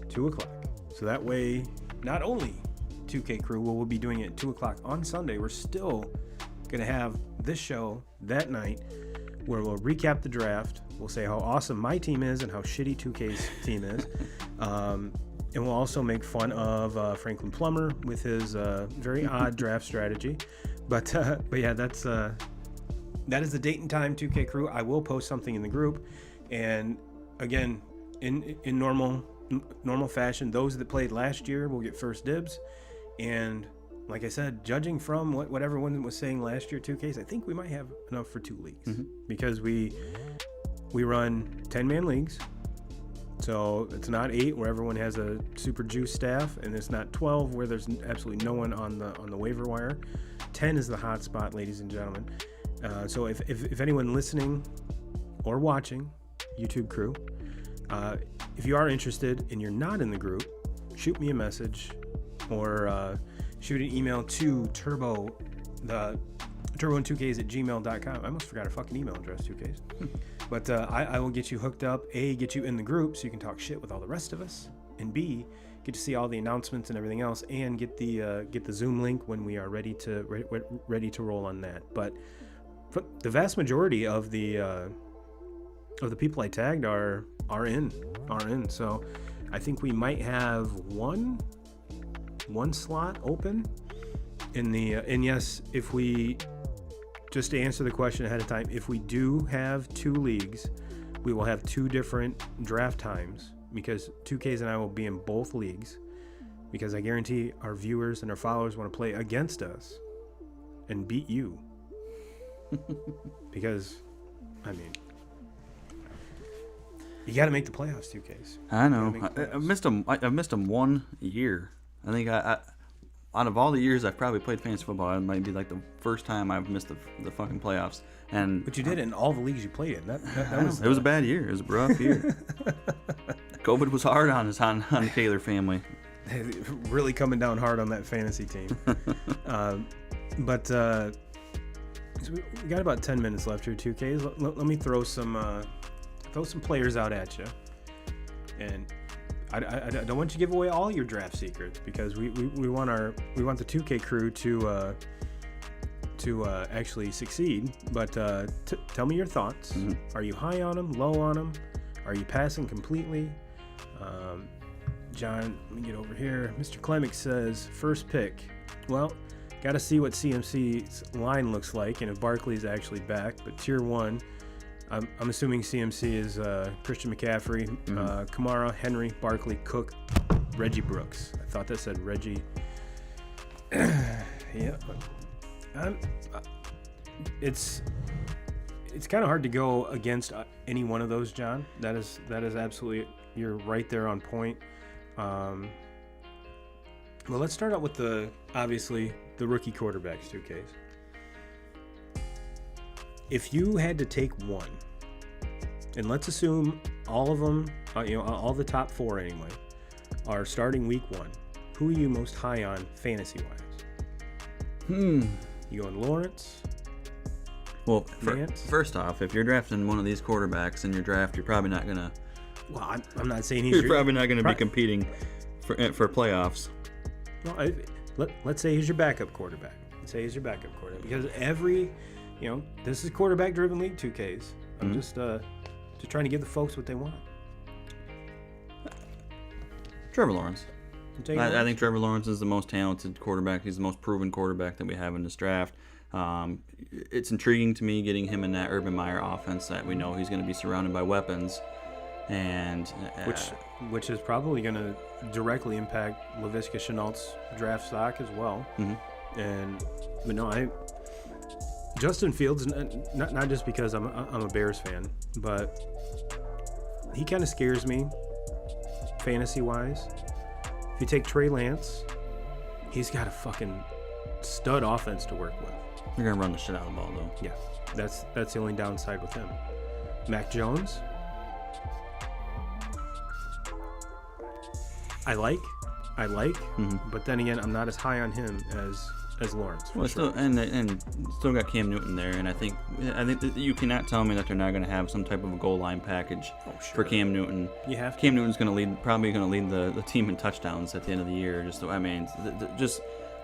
2 o'clock. So that way, not only 2K crew will be doing it at 2 o'clock on Sunday, we're still going to have this show that night where we'll recap the draft. We'll say how awesome my team is and how shitty 2K's team is. And we'll also make fun of Franklin Plummer with his very odd draft strategy. But yeah, that is the date and time, 2K crew. I will post something in the group. And again, in normal fashion, those that played last year will get first dibs. And like I said, judging from what everyone was saying last year, 2Ks, I think we might have enough for 2 leagues because we run 10-man leagues. So it's not 8 where everyone has a super juice staff, and it's not 12 where there's absolutely no one on the waiver wire. 10 is the hot spot, ladies and gentlemen. So if anyone listening or watching, YouTube crew, if you are interested and you're not in the group, shoot me a message or shoot an email to turbo2ks@gmail.com. I almost forgot a fucking email address, 2Ks. But I will get you hooked up, A, get you in the group so you can talk shit with all the rest of us, and B, get to see all the announcements and everything else, and get the Zoom link when we are ready to roll on that. But the vast majority of the people I tagged are in. So I think we might have one slot open in the and yes, if we just to answer the question ahead of time, if we do have 2 leagues, we will have 2 different draft times because 2Ks and I will be in both leagues because I guarantee our viewers and our followers want to play against us and beat you. Because, I mean, you got to make the playoffs, 2Ks. I know. I've missed them 1 year. I think I out of all the years I've probably played fantasy football, it might be like the first time I've missed the fucking playoffs. But you did it in all the leagues you played in. That was a bad year. It was a rough year. COVID was hard on the Taylor family. Really coming down hard on that fantasy team. But so we got about 10 minutes left here, 2Ks. Let me throw some players out at you. And I don't want you to give away all your draft secrets, because we want the 2K crew to actually succeed. But tell me your thoughts. Mm-hmm. Are you high on them, low on them? Are you passing completely? John, let me get over here. Mr. Klemick says, first pick. Well, got to see what CMC's line looks like and if Barkley's actually back. But tier 1, I'm assuming CMC is Christian McCaffrey, Kamara, Henry, Barkley, Cook, Reggie Brooks. I thought that said Reggie. Yeah. It's kind of hard to go against any one of those, John. That is absolutely, you're right there on point. Well, let's start out with obviously the rookie quarterbacks, 2Ks. If you had to take one, and let's assume all of them, all the top 4 anyway, are starting week 1, who are you most high on fantasy-wise? You going Lawrence? Well, first off, if you're drafting one of these quarterbacks in your draft, you're probably not gonna. Well, I'm not saying you're probably not gonna be competing for playoffs. Well, let's say he's your backup quarterback. Because this is quarterback-driven league, 2Ks. I'm just trying to give the folks what they want. Trevor Lawrence. I think Trevor Lawrence is the most talented quarterback. He's the most proven quarterback that we have in this draft. It's intriguing to me getting him in that Urban Meyer offense that we know he's going to be surrounded by weapons, and which is probably going to directly impact Laviska Shenault's draft stock as well. And Justin Fields, not just because I'm a Bears fan, but he kind of scares me fantasy wise. If you take Trey Lance, he's got a fucking stud offense to work with. You're gonna run the shit out of the ball, though. Yeah, that's the only downside with him. Mac Jones, I like, but then again, I'm not as high on him as Lawrence. Well, still got Cam Newton there, and I think that you cannot tell me that they're not going to have some type of a goal line package for Cam Newton. You have to. Cam Newton's probably going to lead the team in touchdowns at the end of the year. Just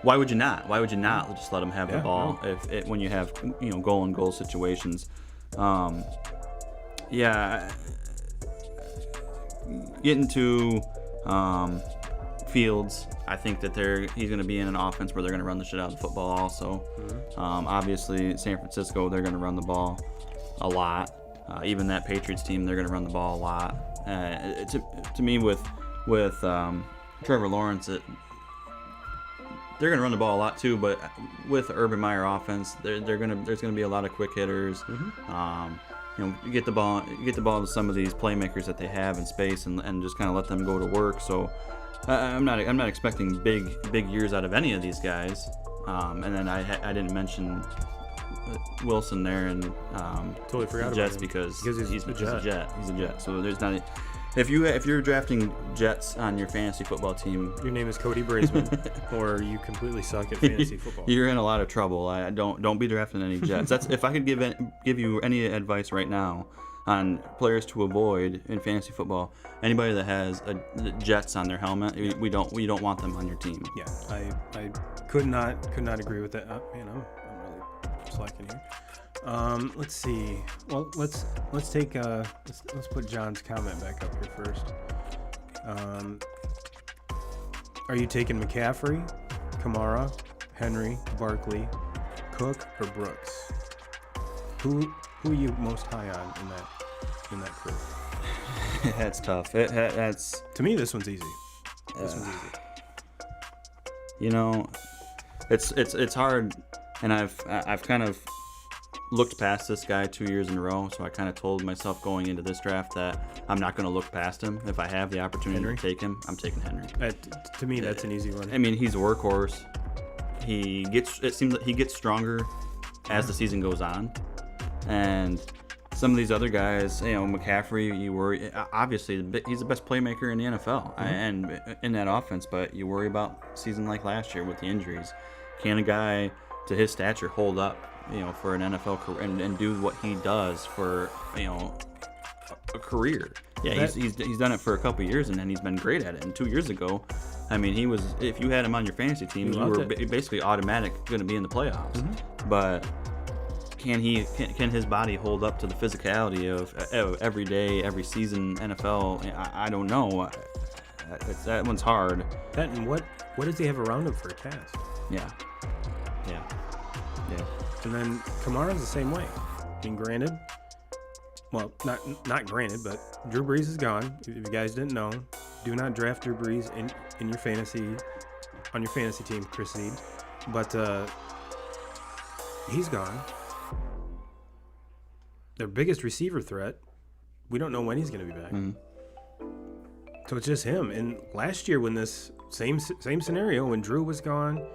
why would you not? Why would you not just let him have the ball when you have goal situations? Getting to Fields, I think that he's going to be in an offense where they're going to run the shit out of the football also. Obviously, San Francisco, they're going to run the ball a lot. Even that Patriots team, they're going to run the ball a lot. To me, with Trevor Lawrence, they're going to run the ball a lot too. But with the Urban Meyer offense, there's going to be a lot of quick hitters. You get the ball to some of these playmakers that they have in space, and just kind of let them go to work. So I'm not expecting big years out of any of these guys. And then I didn't mention Wilson there, and totally forgot the Jets about him. because he's a Jet. He's a Jet. So there's not. If you're drafting Jets on your fantasy football team, your name is Cody Brazeman, or you completely suck at fantasy football. You're in a lot of trouble. Don't be drafting any Jets. That's if I could give you any advice right now on players to avoid in fantasy football. Anybody that has Jets on their helmet, we don't want them on your team. Yeah, I could not agree with that. Man, I'm really slacking here. Let's see. Well, let's take let's put John's comment back up here first. Are you taking McCaffrey, Kamara, Henry, Barkley, Cook, or Brooks? Who are you most high on in that crew? That's tough. That's to me. This one's easy. This one's easy. It's hard, and I've kind of looked past this guy 2 years in a row, so I kind of told myself going into this draft that I'm not going to look past him. If I have the opportunity to take him, I'm taking Henry. To me, that's an easy one. I mean, he's a workhorse. It seems that he gets stronger as the season goes on, and some of these other guys, McCaffrey, you worry. Obviously, he's the best playmaker in the NFL and in that offense, but you worry about a season like last year with the injuries. Can a guy to his stature hold up, for an NFL career and do what he does for, a career? Yeah, he's done it for a couple of years, and then he's been great at it. And 2 years ago, I mean, if you had him on your fantasy team, you were basically automatic going to be in the playoffs. But can his body hold up to the physicality of every day, every season NFL? I don't know. That one's hard. And what does he have around him for a cast? Yeah. And then Kamara's the same way. I mean, granted, well, not granted, but Drew Brees is gone. If you guys didn't know, do not draft Drew Brees in your fantasy on your fantasy team, Chris Seed. But he's gone. Their biggest receiver threat, we don't know when he's going to be back. So it's just him. And last year, when this same scenario, when Drew was gone,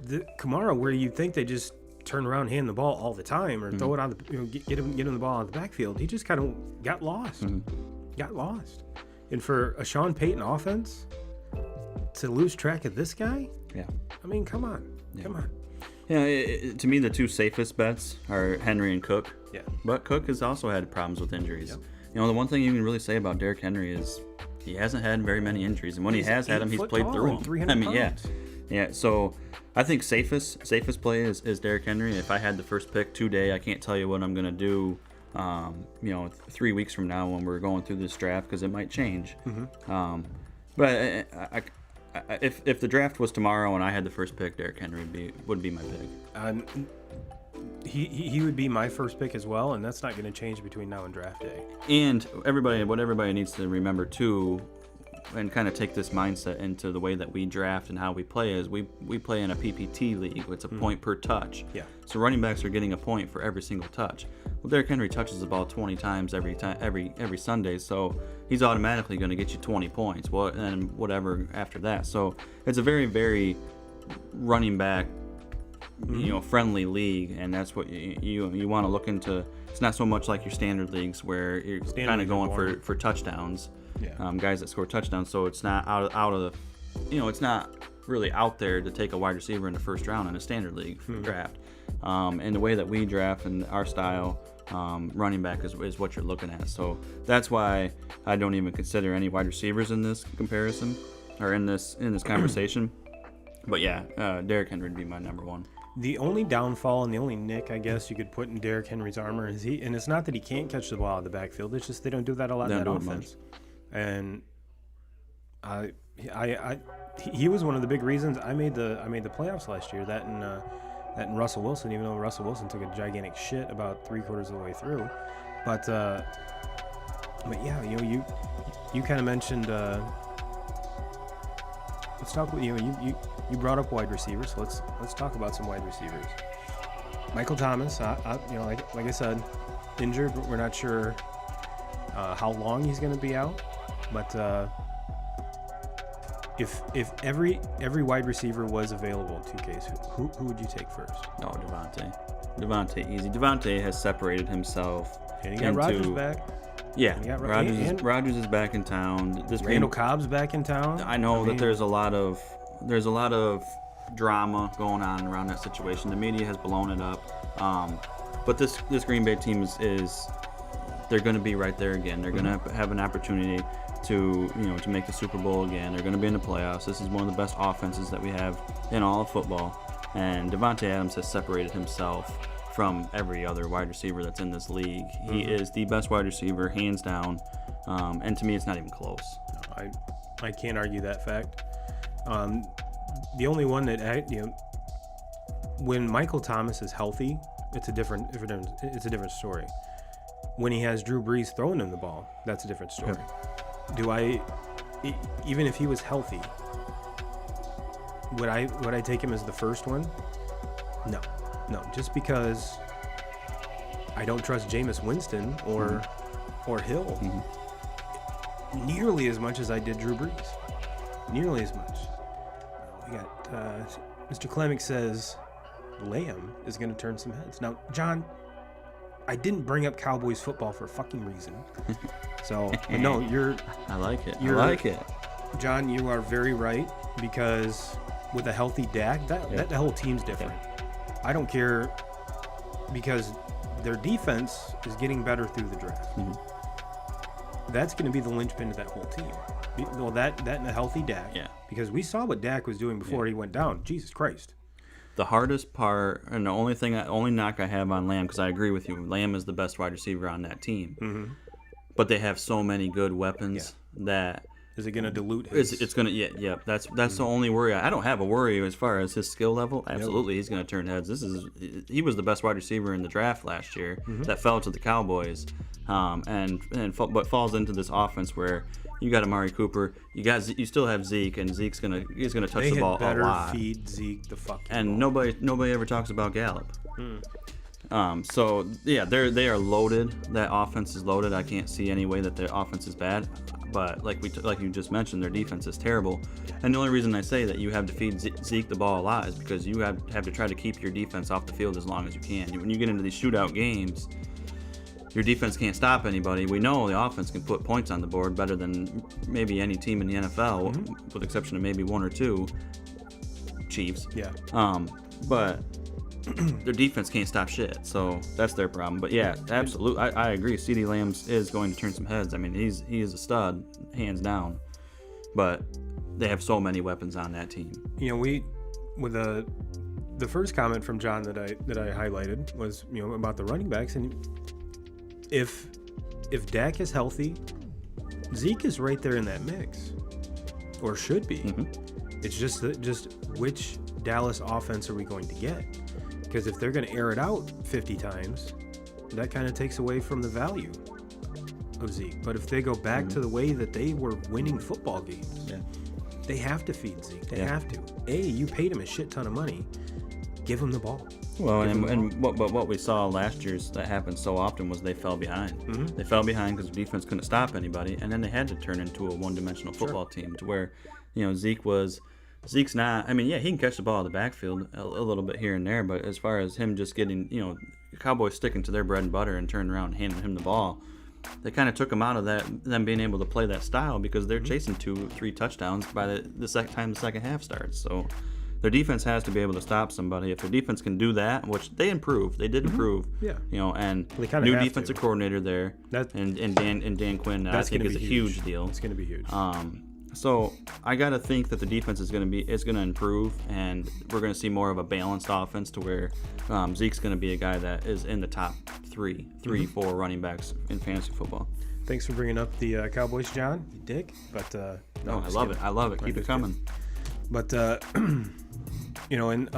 the Kamara, where you think they just turn around, hand the ball all the time, or throw it on the, get him the ball on the backfield, he just kind of got lost. And for a Sean Payton offense to lose track of this guy, I mean, come on. Yeah, to me, the two safest bets are Henry and Cook. Yeah. But Cook has also had problems with injuries. The one thing you can really say about Derrick Henry is he hasn't had very many injuries, and when he has had them, he's played through them. I mean, yeah. So I think safest play is Derrick Henry. If I had the first pick today, I can't tell you what I'm going to do, 3 weeks from now when we're going through this draft, because it might change. But if the draft was tomorrow and I had the first pick, Derrick Henry would be my pick. He would be my first pick as well, and that's not going to change between now and draft day. And what everybody needs to remember too, and kind of take this mindset into the way that we draft and how we play, is we play in a PPT league. It's a point per touch. Yeah. So running backs are getting a point for every single touch. Well, Derrick Henry touches the ball 20 times every Sunday, so he's automatically going to get you 20 points. Well, and whatever after that. So it's a very, very running back, friendly league, and that's what you want to look into. It's not so much like your standard leagues where you're kind of going for touchdowns. Guys that score touchdowns, so it's not out of the, it's not really out there to take a wide receiver in the first round in a standard league draft. And the way that we draft and our style, running back is what you're looking at. So that's why I don't even consider any wide receivers in this comparison or in this conversation. But yeah, Derrick Henry would be my number one. The only downfall and the only nick, I guess, you could put in Derrick Henry's armor is and it's not that he can't catch the ball out of the backfield. It's just they don't do that a lot in that offense. And he was one of the big reasons I made the playoffs last year. That and Russell Wilson, even though Russell Wilson took a gigantic shit about 3/4 of the way through. But yeah, you kind of mentioned. Let's talk. You brought up wide receivers. So let's talk about some wide receivers. Michael Thomas, like I said, injured, but we're not sure how long he's going to be out. But if every wide receiver was available in 2Ks, who would you take first? Oh, Devontae, easy. Devontae has separated himself. And he got Rodgers back. Yeah, Rodgers is back in town. Randall Cobb's back in town. I know that there's a lot of drama going on around that situation. The media has blown it up. But this Green Bay team is they're going to be right there again. They're going to have an opportunity to make the Super Bowl again. They're going to be in the playoffs. This is one of the best offenses that we have in all of football. And Davante Adams has separated himself from every other wide receiver that's in this league. He is the best wide receiver, hands down. And to me, it's not even close. I can't argue that fact. The only one that when Michael Thomas is healthy, it's a different story. When he has Drew Brees throwing him the ball, that's a different story. Even if he was healthy, would I take him as the first one? No, just because I don't trust Jameis Winston or Hill nearly as much as I did Drew Brees. Nearly as much. We got Mr. Klemick says Lamb is going to turn some heads. Now, John, I didn't bring up Cowboys football for a fucking reason. So, but no, I like it. John, you are very right, because with a healthy Dak, that whole team's different. Yeah. I don't care, because their defense is getting better through the draft. Mm-hmm. That's going to be the linchpin to that whole team. Well, that and a healthy Dak. Yeah. Because we saw what Dak was doing before he went down. Jesus Christ. The hardest part, and the only knock I have on Lamb, because I agree with you, Lamb is the best wide receiver on that team. Mm-hmm. But they have so many good weapons that. Is it going to dilute his? It's going to, yeah. That's the only worry. I don't have a worry as far as his skill level. Absolutely, he's going to turn heads. He was the best wide receiver in the draft last year. Mm-hmm. That fell to the Cowboys, but falls into this offense where you got Amari Cooper, you still have Zeke, and he's gonna touch the ball a lot. They had better feed Zeke the fucking and ball. nobody ever talks about Gallup. So yeah, they are loaded. That offense is loaded. I can't see any way that their offense is bad. But like you just mentioned, their defense is terrible. And the only reason I say that you have to feed Zeke the ball a lot is because you have to try to keep your defense off the field as long as you can. When you get into these shootout games, your defense can't stop anybody. We know the offense can put points on the board better than maybe any team in the NFL, with the exception of maybe one or two. Chiefs. Yeah. But their defense can't stop shit, so that's their problem. But yeah, absolutely, I agree. CeeDee Lamb is going to turn some heads. I mean, he is a stud, hands down. But they have so many weapons on that team. You know, with the first comment from John that I highlighted was, you know, about the running backs, and if Dak is healthy, Zeke is right there in that mix, or should be. Mm-hmm. It's just which Dallas offense are we going to get? Because if they're going to air it out 50 times, that kind of takes away from the value of Zeke. But if they go back to the way that they were winning football games, they have to feed Zeke. They have to. You paid him a shit ton of money. Give him the ball. Well, what we saw last year that happened so often was they fell behind. Mm-hmm. They fell behind because the defense couldn't stop anybody, and then they had to turn into a one-dimensional football team to where, you know, Zeke's not. I mean, yeah, he can catch the ball in the backfield a little bit here and there, but as far as him just getting, you know, the Cowboys sticking to their bread and butter and turning around and handing him the ball, they kind of took him out of them being able to play that style because they're chasing 2-3 touchdowns by the second half starts. So their defense has to be able to stop somebody. If their defense can do that, which they did improve. Yeah. You know, and new defensive coordinator there, and Dan Quinn, I think is a huge deal. It's going to be huge. So I got to think that the defense is going to improve, and we're going to see more of a balanced offense to where Zeke's going to be a guy that is in the top 4 running backs in fantasy football. Thanks for bringing up the Cowboys, John, you dick. But no, I love it. I love it. Keep it coming. But you know, and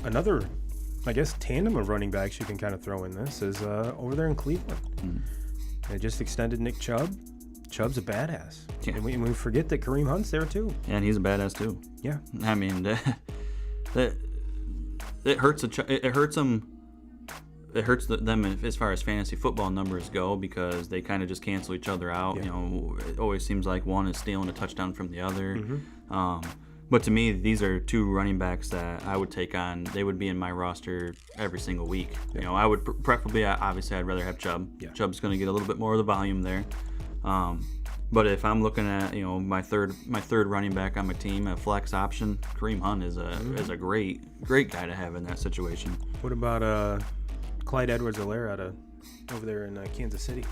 another, I guess, tandem of running backs you can kind of throw in this is over there in Cleveland. They just extended Nick Chubb. Chubb's a badass. Yeah. And we forget that Kareem Hunt's there too. Yeah, and he's a badass too. Yeah. I mean, it hurts them. It hurts them as far as fantasy football numbers go because they kind of just cancel each other out. Yeah. You know, it always seems like one is stealing a touchdown from the other. Mm-hmm. But to me, these are two running backs that I would take on. They would be in my roster every single week. Yeah. You know, I would preferably, obviously, I'd rather have Chubb. Yeah. Chubb's going to get a little bit more of the volume there. But if I'm looking at, you know, my third running back on my team, a flex option, Kareem Hunt is a great guy to have in that situation. What about Clyde Edwards-Helaire over there in Kansas City?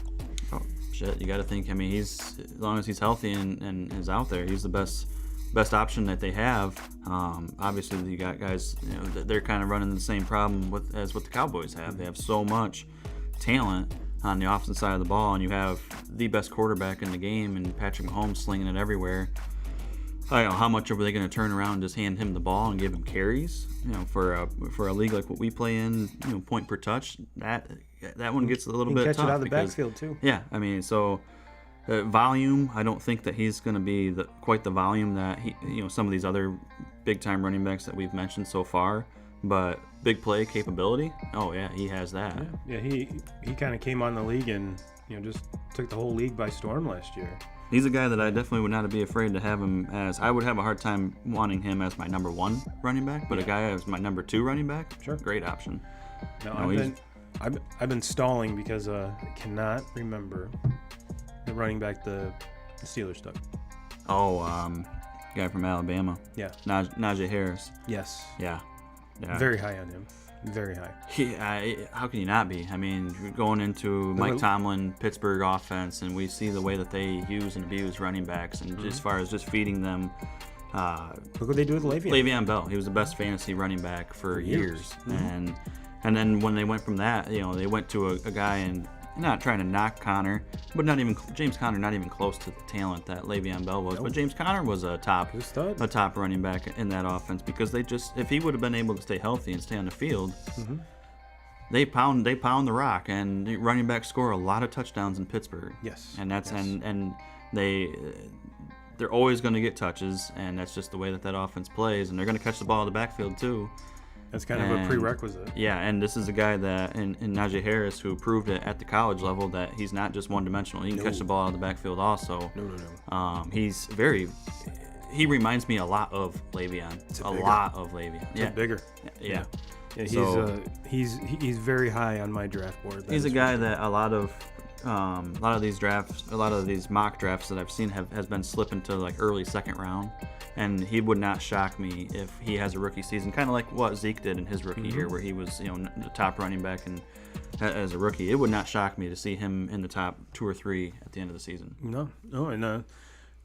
Oh shit, you got to think. I mean, as long as he's healthy and is out there, he's the best option that they have. Obviously, you got guys, you know, they're kind of running the same problem as what the Cowboys have. They have so much talent on the offensive side of the ball, and you have the best quarterback in the game, and Patrick Mahomes slinging it everywhere. I don't know how much are they going to turn around and just hand him the ball and give him carries? You know, for a league like what we play in, you know, point per touch, that one gets a little bit tough. Catch it out of the backfield too. Yeah, I mean, so volume, I don't think that he's going to be quite the volume that some of these other big time running backs that we've mentioned so far. But big play capability, oh yeah, he has that. Yeah, he kind of came on the league and, you know, just took the whole league by storm last year. He's a guy that I definitely would not be afraid to have him as. I would have a hard time wanting him as my number 1 running back, but a guy as my number 2 running back, sure, great option. No, I've been stalling because I cannot remember the running back the Steelers took. Oh, guy from Alabama. Yeah. Najee Harris. Yes. Yeah. Very high on him. Very high. How can you not be? I mean, you're going into Mike Tomlin, Pittsburgh offense, and we see the way that they use and abuse running backs, and as far as just feeding them. Look what they do with Le'Veon. Le'Veon Bell. He was the best fantasy running back for years. Mm-hmm. And then when they went from that, they went to a guy, and not trying to knock Connor, but James Conner, not even close to the talent that Le'Veon Bell was. Nope. But James Conner was a top running back in that offense, because if he would have been able to stay healthy and stay on the field, they pound the rock, and running backs score a lot of touchdowns in Pittsburgh. Yes. And that's and they're always going to get touches, and that's just the way that offense plays, and they're going to catch the ball in the backfield too. That's kind of a prerequisite. Yeah, and this is a guy that, in Najee Harris, who proved it at the college level that he's not just one-dimensional. He can catch the ball out of the backfield also. No. He reminds me a lot of Le'Veon. A lot of Le'Veon. Bigger. Yeah. He's very high on my draft board. He's a guy that a lot of these mock drafts that I've seen has been slipping to like early second round. And he would not shock me if he has a rookie season, kind of like what Zeke did in his rookie year, where he was, the top running back and as a rookie. It would not shock me to see him in the top 2 or 3 at the end of the season. No, and a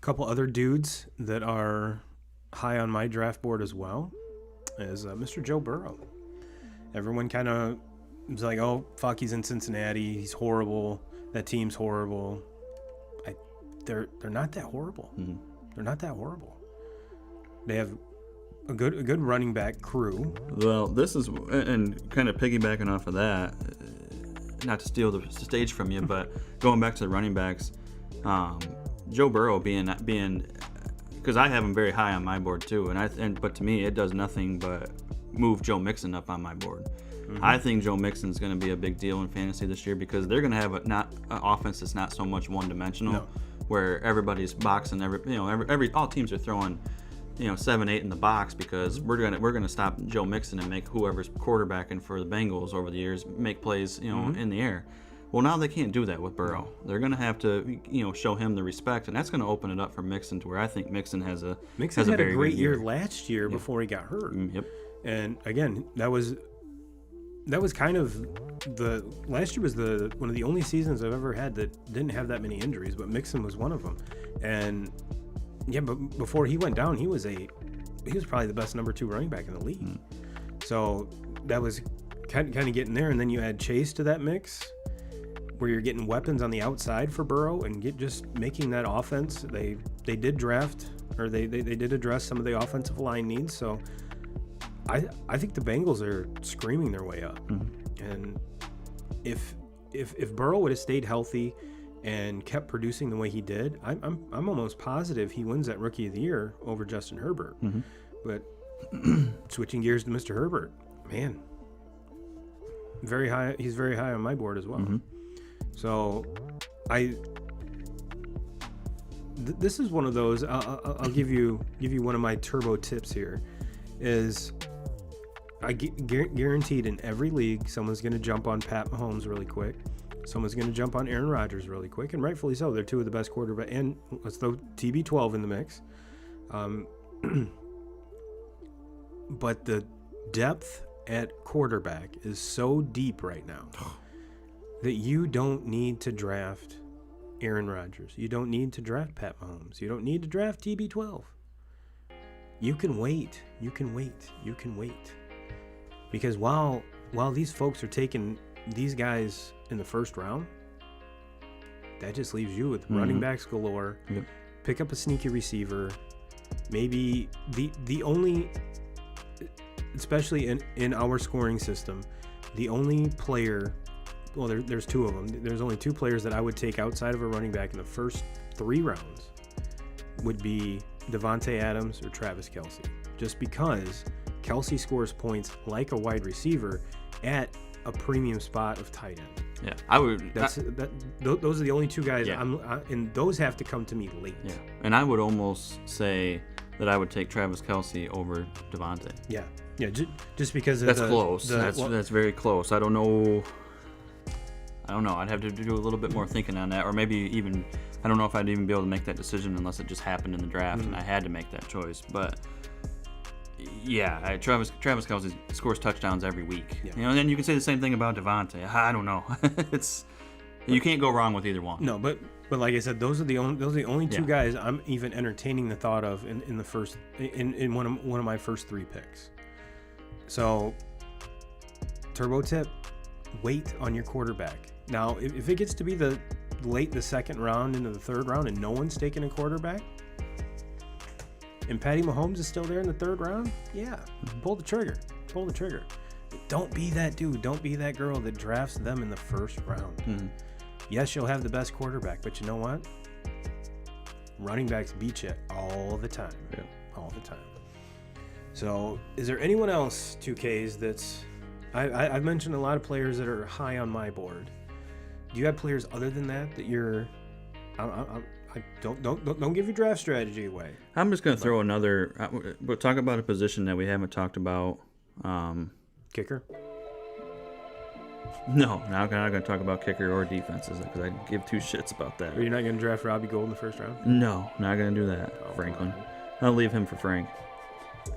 couple other dudes that are high on my draft board as well is Mr. Joe Burrow. Everyone kind of was like, "Oh, fuck, he's in Cincinnati. He's horrible. That team's horrible." They're not that horrible. Mm-hmm. They're not that horrible. They have a good running back crew. Well, this is, and kind of piggybacking off of that, not to steal the stage from you, but going back to the running backs, Joe Burrow being, because I have him very high on my board too, but to me it does nothing but move Joe Mixon up on my board. Mm-hmm. I think Joe Mixon's going to be a big deal in fantasy this year, because they're going to have an offense that's not so much one-dimensional, where everybody's boxing all teams are throwing 7-8 in the box, because we're gonna stop Joe Mixon and make whoever's quarterbacking for the Bengals over the years make plays in the air. Well, now they can't do that with Burrow. They're gonna have to show him the respect, and that's gonna open it up for Mixon, to where I think Mixon had a very great good year last year before he got hurt. Yep. And again, that was kind of last year was one of the only seasons I've ever had that didn't have that many injuries, but Mixon was one of them. And yeah, but before he went down, he was probably the best number 2 running back in the league. So that was kind of getting there, and then you add Chase to that mix, where you're getting weapons on the outside for Burrow and just making that offense. They did draft, or they did address some of the offensive line needs. So I think the Bengals are screaming their way up. Mm-hmm. And if Burrow would have stayed healthy and kept producing the way he did, I'm almost positive he wins that Rookie of the Year over Justin Herbert. Mm-hmm. But switching gears to Mr. Herbert, man, very high. He's very high on my board as well. Mm-hmm. So this is one of those. I'll give you one of my turbo tips here. Is I guaranteed in every league someone's going to jump on Pat Mahomes really quick. Someone's going to jump on Aaron Rodgers really quick, and rightfully so. They're 2 of the best quarterbacks. And let's throw TB12 in the mix. But the depth at quarterback is so deep right now that you don't need to draft Aaron Rodgers. You don't need to draft Pat Mahomes. You don't need to draft TB12. You can wait. Because while these folks are taking these guys in the first round, that just leaves you with running backs galore. Yep. Pick up a sneaky receiver. Maybe the only, especially in our scoring system, the only player, well, there's 2 of them. There's only 2 players that I would take outside of a running back in the first 3 rounds would be Devontae Adams or Travis Kelce. Just because Kelce scores points like a wide receiver at a premium spot of tight end. Yeah, I would. Those are the only 2 guys. Yeah. And those have to come to me late. Yeah, and I would almost say that I would take Travis Kelce over Devontae. Yeah. Just because that's close. That's very close. I don't know. I don't know. I'd have to do a little bit more thinking on that, or maybe even I don't know if I'd even be able to make that decision unless it just happened in the draft and I had to make that choice. But yeah, Travis Kelce scores touchdowns every week. Yeah. You know, and then you can say the same thing about Devontae. I don't know. You can't go wrong with either one. No, but like I said, those are the only two guys I'm even entertaining the thought of in the first in one of my first 3 picks. So, turbo tip: wait on your quarterback. Now, if it gets to be the second round into the third round and no one's taking a quarterback, and Patty Mahomes is still there in the third round, pull the trigger. Pull the trigger. Don't be that dude. Don't be that girl that drafts them in the first round. Mm-hmm. Yes, you'll have the best quarterback, but you know what? Running backs beat you all the time. Yeah. All the time. So, is there anyone else, 2Ks, that's... I've mentioned a lot of players that are high on my board. Do you have players other than that you're... Don't give your draft strategy away. I'm just going to throw another... We'll talk about a position that we haven't talked about. Kicker? No, I'm not going to talk about kicker or defenses because I give 2 shits about that. Are you not going to draft Robbie Gould in the first round? No, not going to do that, Franklin. I'll leave him for Frank.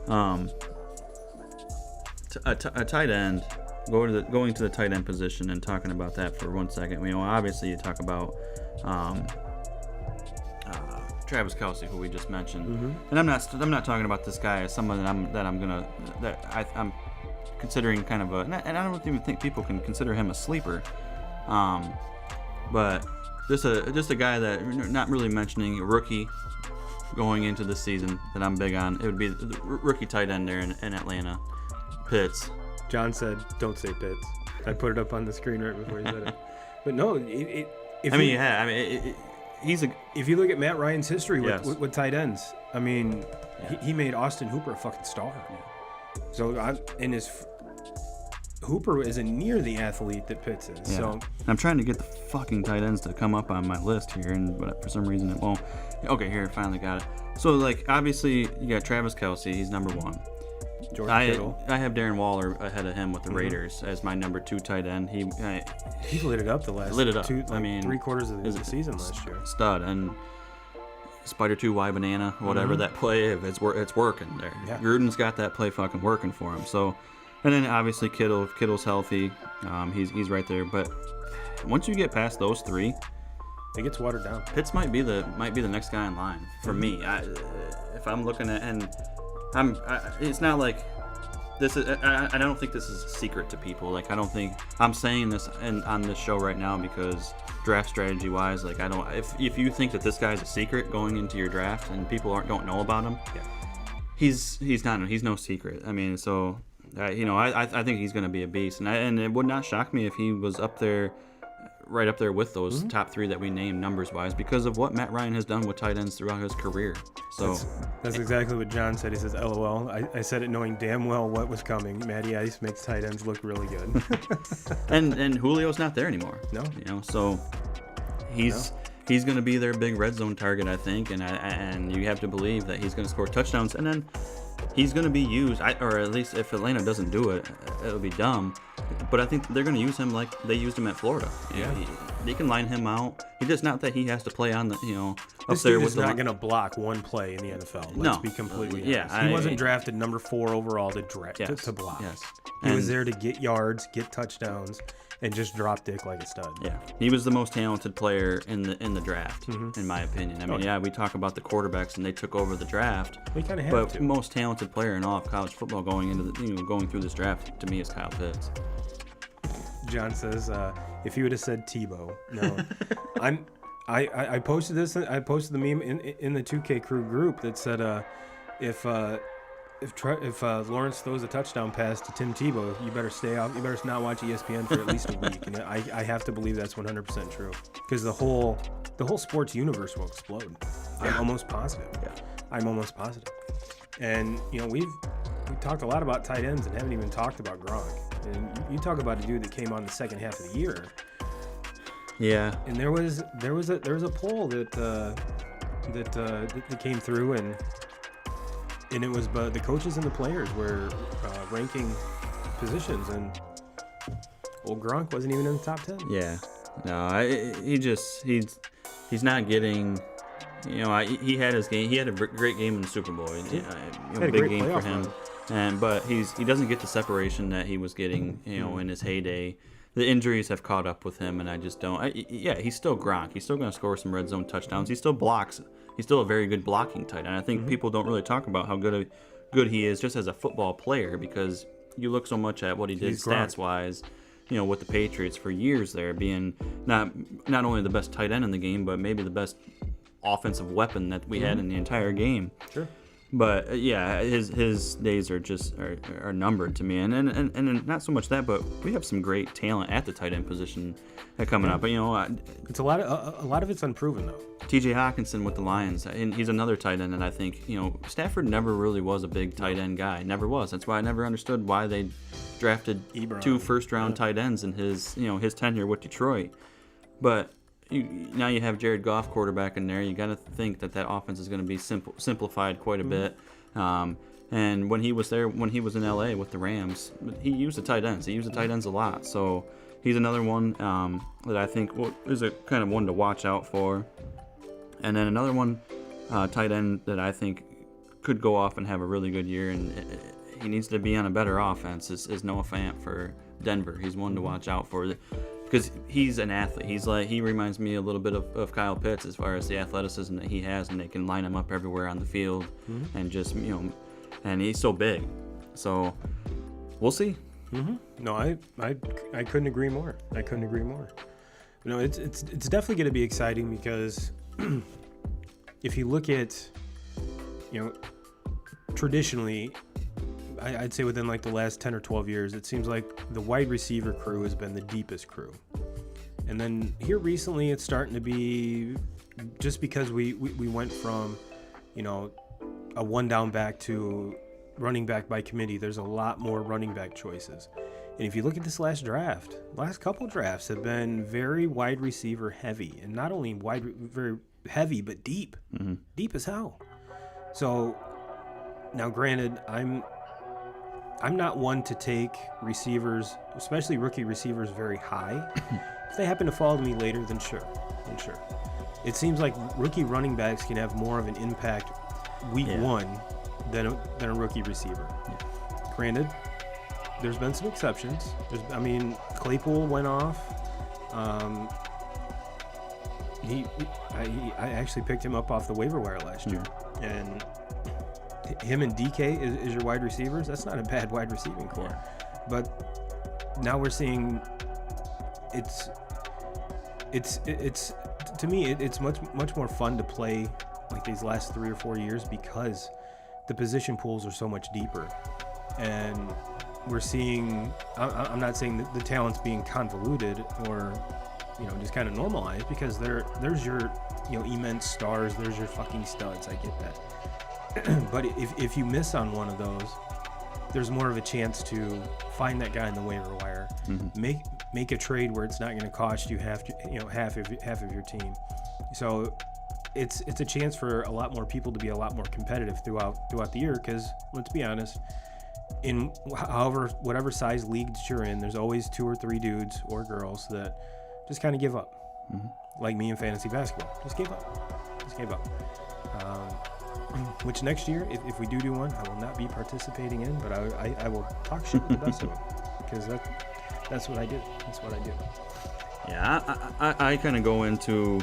A tight end, going to the tight end position and talking about that for 1 second. You know, obviously you talk about Travis Kelce, who we just mentioned, and I'm not talking about this guy as someone that I'm considering kind of and I don't even think people can consider him a sleeper, but just a guy that not really mentioning, a rookie going into the season that I'm big on. It would be the rookie tight end there in Atlanta, Pitts. John said, "Don't say Pitts." I put it up on the screen right before you said it. But no, he's a. If you look at Matt Ryan's history with tight ends, I mean, he made Austin Hooper a fucking star. Yeah. So Hooper isn't near the athlete that Pitts is. Yeah. So I'm trying to get the fucking tight ends to come up on my list here, but for some reason it won't. Okay, here, I finally got it. So, like, obviously, you got Travis Kelce. He's number 1. I have Darren Waller ahead of him with the Raiders as my number 2 tight end. He lit it up the last 3 quarters of the season last year. Stud. And Spider 2 Y Banana, whatever that play, it's working there. Yeah. Gruden's got that play fucking working for him. So, and then obviously Kittle, if Kittle's healthy, he's right there. But once you get past those 3, it gets watered down. Pitts might be the next guy in line for me. If I'm looking at, and it's not like this is. I don't think this is a secret to people. Like, I don't think I'm saying this on this show right now because draft strategy wise, like, I don't. If you think that this guy's a secret going into your draft and people don't know about him, he's not. He's no secret. I mean, so I think he's going to be a beast, and it would not shock me if he was right up there with those top 3 that we named numbers wise because of what Matt Ryan has done with tight ends throughout his career. So that's exactly what John said. He says, "LOL." I said it knowing damn well what was coming. Matty Ice makes tight ends look really good. and Julio's not there anymore. No, so he's going to be their big red zone target, I think, and you have to believe that he's going to score touchdowns, and then he's going to be used, or at least if Atlanta doesn't do it, it'll be dumb. But I think they're going to use him like they used him at Florida. They can line him out. It's just not that he has to play on the, up there with the. He's not going to block one play in the NFL. Let's be completely honest. He wasn't drafted number 4 overall to block. Yes. He was there to get yards, get touchdowns, and just drop dick like a stud. Yeah, he was the most talented player in the draft, in my opinion. I mean, we talk about the quarterbacks and they took over the draft. They kind of have to. But most talented player in all of college football going into going through this draft to me is Kyle Pitts. John says, if he would have said Tebow, no. I posted this. I posted the meme in the 2K crew group that said, if Lawrence throws a touchdown pass to Tim Tebow, you better stay out. You better not watch ESPN for at least a week. And I have to believe that's 100% true because the whole sports universe will explode. I'm almost positive. Yeah. I'm almost positive. And we talked a lot about tight ends and haven't even talked about Gronk. And you talk about a dude that came on the second half of the year. Yeah. And there was a poll that came through and it was the coaches and the players were ranking positions, and old Gronk wasn't even in the top 10. Yeah. No, he's not getting. He had his game. He had a great game in the Super Bowl. Big game for him. But he doesn't get the separation that he was getting. In his heyday. The injuries have caught up with him, and I just don't. He's still Gronk. He's still going to score some red zone touchdowns. He still blocks. He's still a very good blocking tight end. I think people don't really talk about how good he is just as a football player, because you look so much at what he did stats wise. With the Patriots for years there, being not only the best tight end in the game, but maybe the best offensive weapon that we had in the entire game. Sure. But his days are numbered to me, and not so much that, but we have some great talent at the tight end position coming up. But it's a lot of it's unproven though. T.J. Hawkinson with the Lions, and he's another tight end, and I think Stafford never really was a big tight end guy, never was. That's why I never understood why they drafted Ebron. 2 first-round tight ends in his tenure with Detroit. But now you have Jared Goff quarterback in there. You got to think that offense is going to be simplified quite a bit. And when he was in LA with the Rams, he used the tight ends. He used the tight ends a lot. So he's another one that I think is a kind of one to watch out for. And then another one, tight end that I think could go off and have a really good year, and he needs to be on a better offense, is Noah Fant for Denver. He's one to watch out for, because he's an athlete. He reminds me a little bit of Kyle Pitts as far as the athleticism that he has, and they can line him up everywhere on the field, and just and he's so big. So we'll see. No, I couldn't agree more. It's definitely going to be exciting, because if you look at traditionally, I'd say within like the last 10 or 12 years, it seems like the wide receiver crew has been the deepest crew. And then here recently, it's starting to be, just because we went from, a one down back to running back by committee, there's a lot more running back choices. And if you look at this last couple drafts have been very wide receiver heavy, and not only very heavy, but deep, deep as hell. So now, granted, I'm not one to take receivers, especially rookie receivers, very high. If they happen to fall to me later, then sure. It seems like rookie running backs can have more of an impact week one than a rookie receiver. Granted, there's been some exceptions. Claypool went off. I actually picked him up off the waiver wire last year, and him and DK is your wide receivers. That's not a bad wide receiving core. But now we're seeing it's to me it's much more fun to play like these last 3 or 4 years, because the position pools are so much deeper, and we're seeing. I'm not saying that the talent's being convoluted or just kind of normalized, because there's your immense stars, there's your fucking studs. I get that. But if you miss on one of those, there's more of a chance to find that guy in the waiver wire, make a trade where it's not going to cost you half of your team. So it's a chance for a lot more people to be a lot more competitive throughout the year, because let's be honest, in whatever size leagues you're in, there's always 2 or 3 dudes or girls that just kind of give up, like me in fantasy basketball. Just gave up. Which next year, if we do one, I will not be participating in, but I will talk shit with the best of them, because that's what I do. Yeah, I kind of go into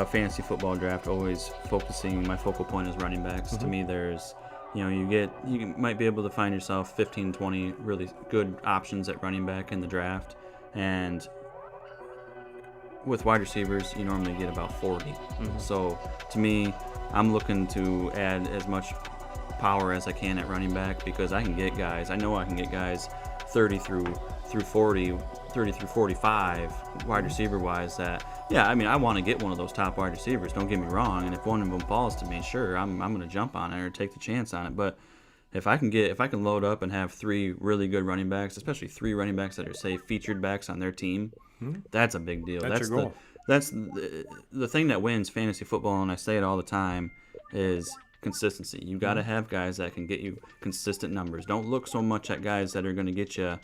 fantasy football draft always focusing. My focal point is running backs. To me, there's you might be able to find yourself 15, 20 really good options at running back in the draft, and with wide receivers, you normally get about 40. So to me, I'm looking to add as much power as I can at running back, because I know I can get guys 30 through 40, 30 through 45 wide receiver wise that, I want to get one of those top wide receivers, don't get me wrong, and if one of them falls to me, sure, I'm going to jump on it or take the chance on it. But if I can load up and have 3 really good running backs, especially 3 running backs that are, say, featured backs on their team, that's a big deal. That's your goal. That's the thing that wins fantasy football, and I say it all the time, is consistency. You got to have guys that can get you consistent numbers. Don't look so much at guys that are going to get you,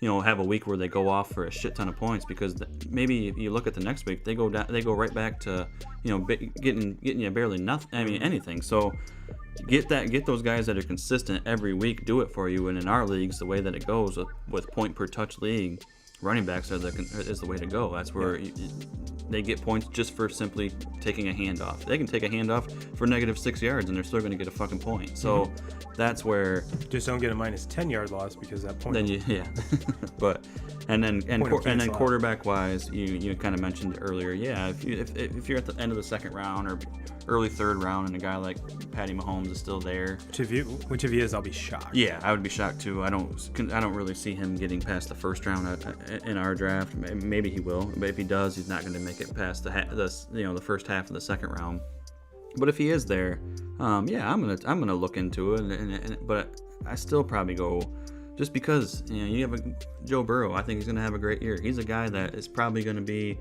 have a week where they go off for a shit ton of points, because maybe if you look at the next week, they go right back to, getting you barely nothing. I mean, anything. So get those guys that are consistent every week, do it for you. And in our leagues, the way that it goes with point per touch league, running backs is the way to go. That's where they get points just for simply taking a handoff. They can take a handoff for -6 yards and they're still going to get a fucking point. So that's where, just don't get a -10 yard loss, because that point. Then but and then quarterback wise, you kind of mentioned earlier. Yeah, if you're at the end of the second round or early third round and a guy like Patty Mahomes is still there, which if he is, I'll be shocked. Yeah, I would be shocked too. I don't really see him getting past the first round in our draft. Maybe he will, but if he does, he's not going to make it past the first half of the second round. But if he is there, I'm gonna look into it. But I still probably go, just because you have a Joe Burrow. I think he's gonna have a great year. He's a guy that is probably gonna be.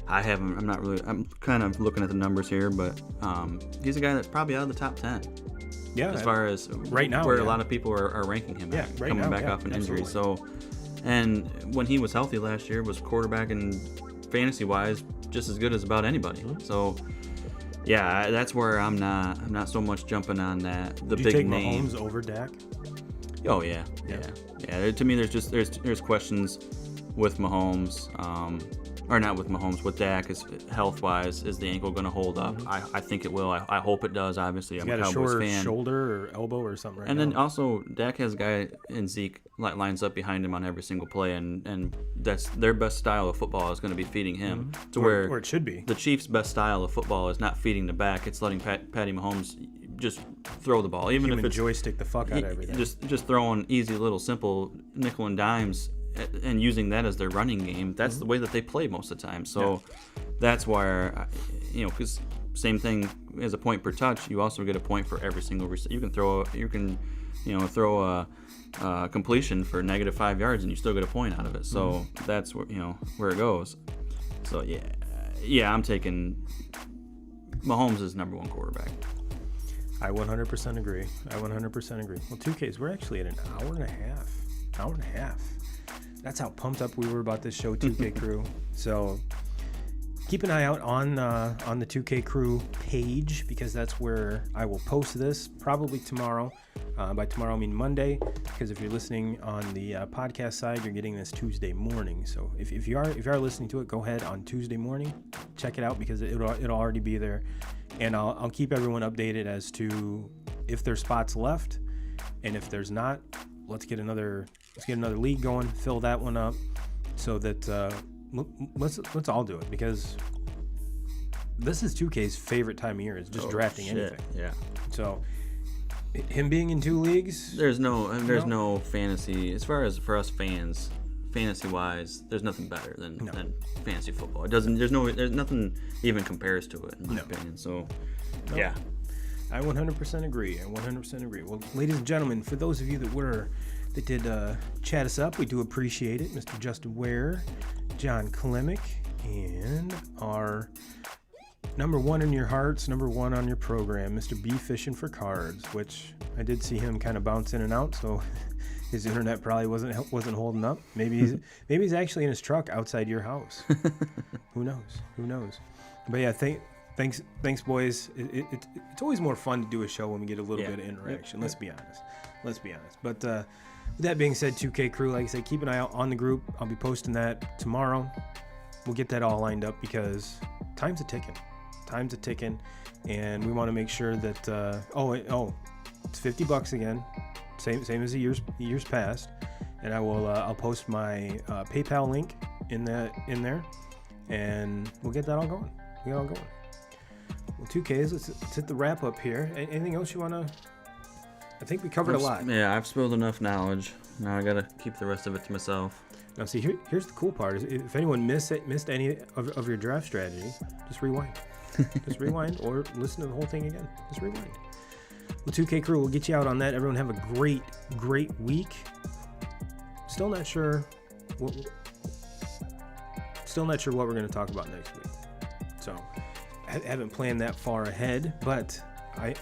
I'm kind of looking at the numbers here, but he's a guy that's probably out of the top 10. Yeah. As far as right now, where a lot of people are ranking him. Yeah, right coming now, back off an injury. So, and when he was healthy last year, was quarterback and fantasy wise just as good as about anybody. So. Yeah, that's where I'm not so much jumping on that. The big name. Mahomes over Dak? Oh yeah. To me, there's questions with Mahomes, or not with Mahomes. With Dak, is health wise, is the ankle going to hold up? I think it will. I hope it does. Obviously, I'm a Cowboys fan. Shoulder or elbow or something. Right. And then also Dak has a guy in Zeke lines up behind him on every single play, and that's their best style of football is going to be feeding him to where it should be. The Chiefs' best style of football is not feeding the back; it's letting Patty Mahomes just throw the ball, even if it's joystick the fuck out of everything. Just throwing easy little simple nickel and dimes and using that as their running game. That's the way that they play most of the time. So that's where because same thing as a point per touch, you also get a point for every single reset. You can throw a completion for -5 yards and you still get a point out of it. So that's where it goes. So yeah, I'm taking Mahomes as number one quarterback. I 100% agree. Well, 2Ks, we're actually at an hour and a half. That's how pumped up we were about this show, 2K Crew. So keep an eye out on the 2K Crew page, because that's where I will post this probably tomorrow. By tomorrow I mean Monday, because if you're listening on the podcast side, you're getting this Tuesday morning. So if you are listening to it, go ahead on Tuesday morning, check it out, because it'll already be there, and I'll keep everyone updated as to if there's spots left, and if there's not, let's get another league going, fill that one up, so that let's all do it, because this is 2K's favorite time of year, is just drafting anything. Yeah. So him being in 2 leagues, there's no fantasy as far as for us fans, fantasy wise. There's nothing better than fantasy football. There's nothing even compares to it in my opinion. So yeah, I 100% agree. Well, ladies and gentlemen, for those of you that did chat us up, we do appreciate it. Mr. Justin Ware, John Klemick, and our number one in your hearts, number one on your program, Mr. B Fishing for Cards, which I did see him kind of bounce in and out, so his internet probably wasn't holding up. Maybe he's actually in his truck outside your house. Who knows? But yeah, thanks, boys. It's always more fun to do a show when we get a little bit of interaction. Let's be honest. But with that being said, 2K Crew, like I said, keep an eye out on the group. I'll be posting that tomorrow. We'll get that all lined up, because time's a ticking, and we want to make sure that it's $50 again, same as the years past, and I'll post my PayPal link in there, and we'll get that all going. Well, 2Ks, let's hit the wrap up here. Anything else you want to? I think we covered a lot. Yeah, I've spilled enough knowledge. Now I gotta keep the rest of it to myself. Now, see, here's the cool part: is if anyone missed any of your draft strategy, just rewind. Just rewind, or listen to the whole thing again. Just rewind. Well, 2K Crew, we'll get you out on that. Everyone have a great week. Still not sure what we're going to talk about next week. So, I haven't planned that far ahead, but I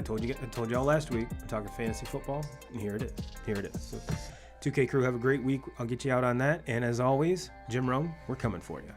told y'all last week, we're talking fantasy football, and here it is. So, 2K crew, have a great week. I'll get you out on that. And as always, Jim Rome, we're coming for you.